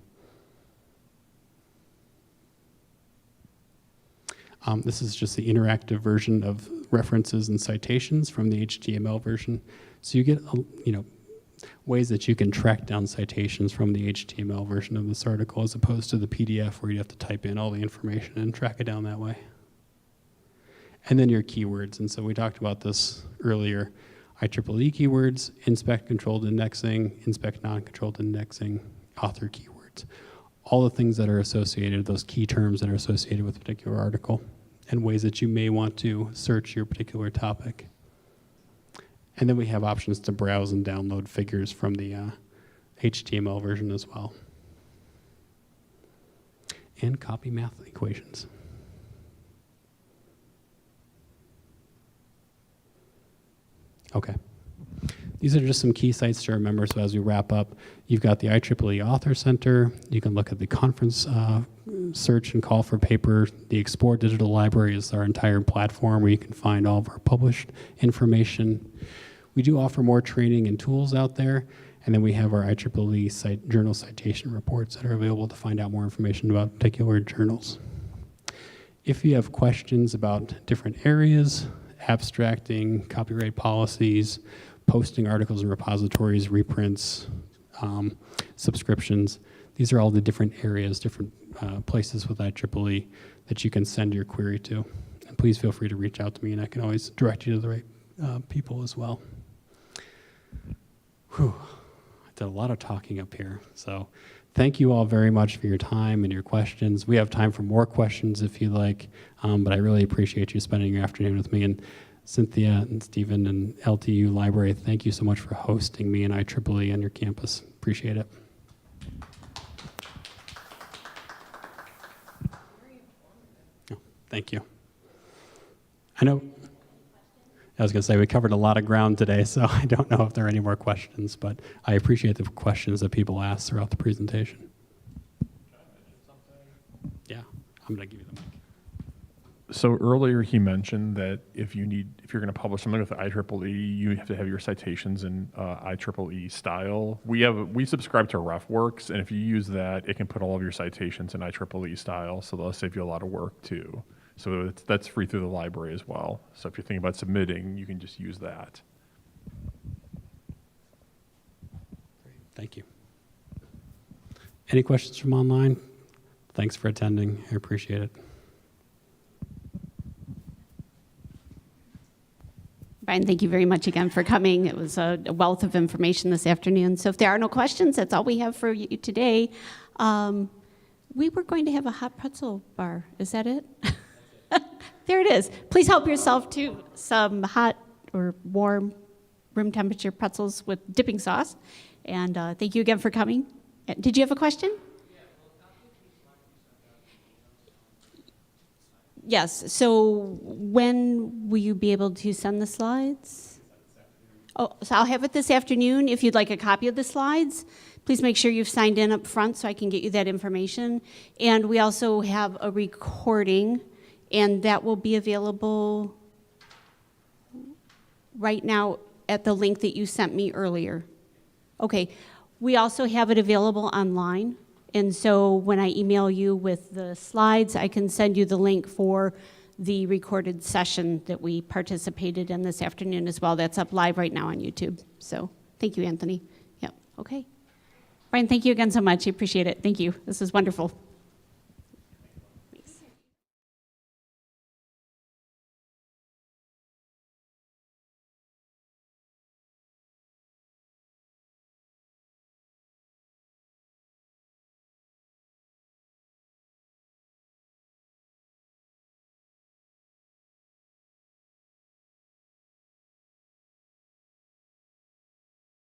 This is just the interactive version of references and citations from the HTML version. So you get, ways that you can track down citations from the HTML version of this article as opposed to the PDF where you have to type in all the information and track it down that way. And then your keywords. And so we talked about this earlier. IEEE keywords, inspect controlled indexing, inspect non-controlled indexing, author keywords. all the things that are associated, those key terms that are associated with a particular article, and ways that you may want to search your particular topic. And then we have options to browse and download figures from the HTML version as well. And copy math equations. Okay. These are just some key sites to remember, so as we wrap up, you've got the IEEE Author Center. You can look at the conference search and call for paper. The Explore Digital Library is our entire platform where you can find all of our published information. We do offer more training and tools out there, and then we have our IEEE journal citation reports that are available to find out more information about particular journals. If you have questions about different areas, abstracting, copyright policies, posting articles in repositories, reprints, subscriptions. These are all the different areas, different places with IEEE that you can send your query to. And please feel free to reach out to me, and I can always direct you to the right people as well. Whew. I did a lot of talking up here. So thank you all very much for your time and your questions. We have time for more questions if you like, but I really appreciate you spending your afternoon with me. And Cynthia and Stephen and LTU Library, thank you so much for hosting me and IEEE on your campus. Appreciate it. Oh, thank you. I know, I was going to say we covered a lot of ground today, so I don't know if there are any more questions, but I appreciate the questions that people asked throughout the presentation. Yeah, I'm going to give you the mic. So earlier he mentioned that if you're going to publish something with the IEEE, you have to have your citations in IEEE style. We subscribe to RefWorks, and if you use that, it can put all of your citations in IEEE style, so that'll save you a lot of work too. So that's free through the library as well. So if you're thinking about submitting, you can just use that. Thank you. Any questions from online? Thanks for attending. I appreciate it. Brian, thank you very much again for coming. It was a wealth of information this afternoon. So if there are no questions, that's all we have for you today. We were going to have a hot pretzel bar. Is that it? There it is. Please help yourself to some hot or warm room temperature pretzels with dipping sauce. And thank you again for coming. Did you have a question? Yes, so when will you be able to send the slides? Oh, so I'll have it this afternoon. If you'd like a copy of the slides, please make sure you've signed in up front so I can get you that information. And we also have a recording, and that will be available right now at the link that you sent me earlier. Okay, we also have it available online. And so when I email you with the slides, I can send you the link for the recorded session that we participated in this afternoon as well. That's up live right now on YouTube. So thank you, Anthony. Yep, okay. Brian, thank you again so much. I appreciate it. Thank you. This is wonderful.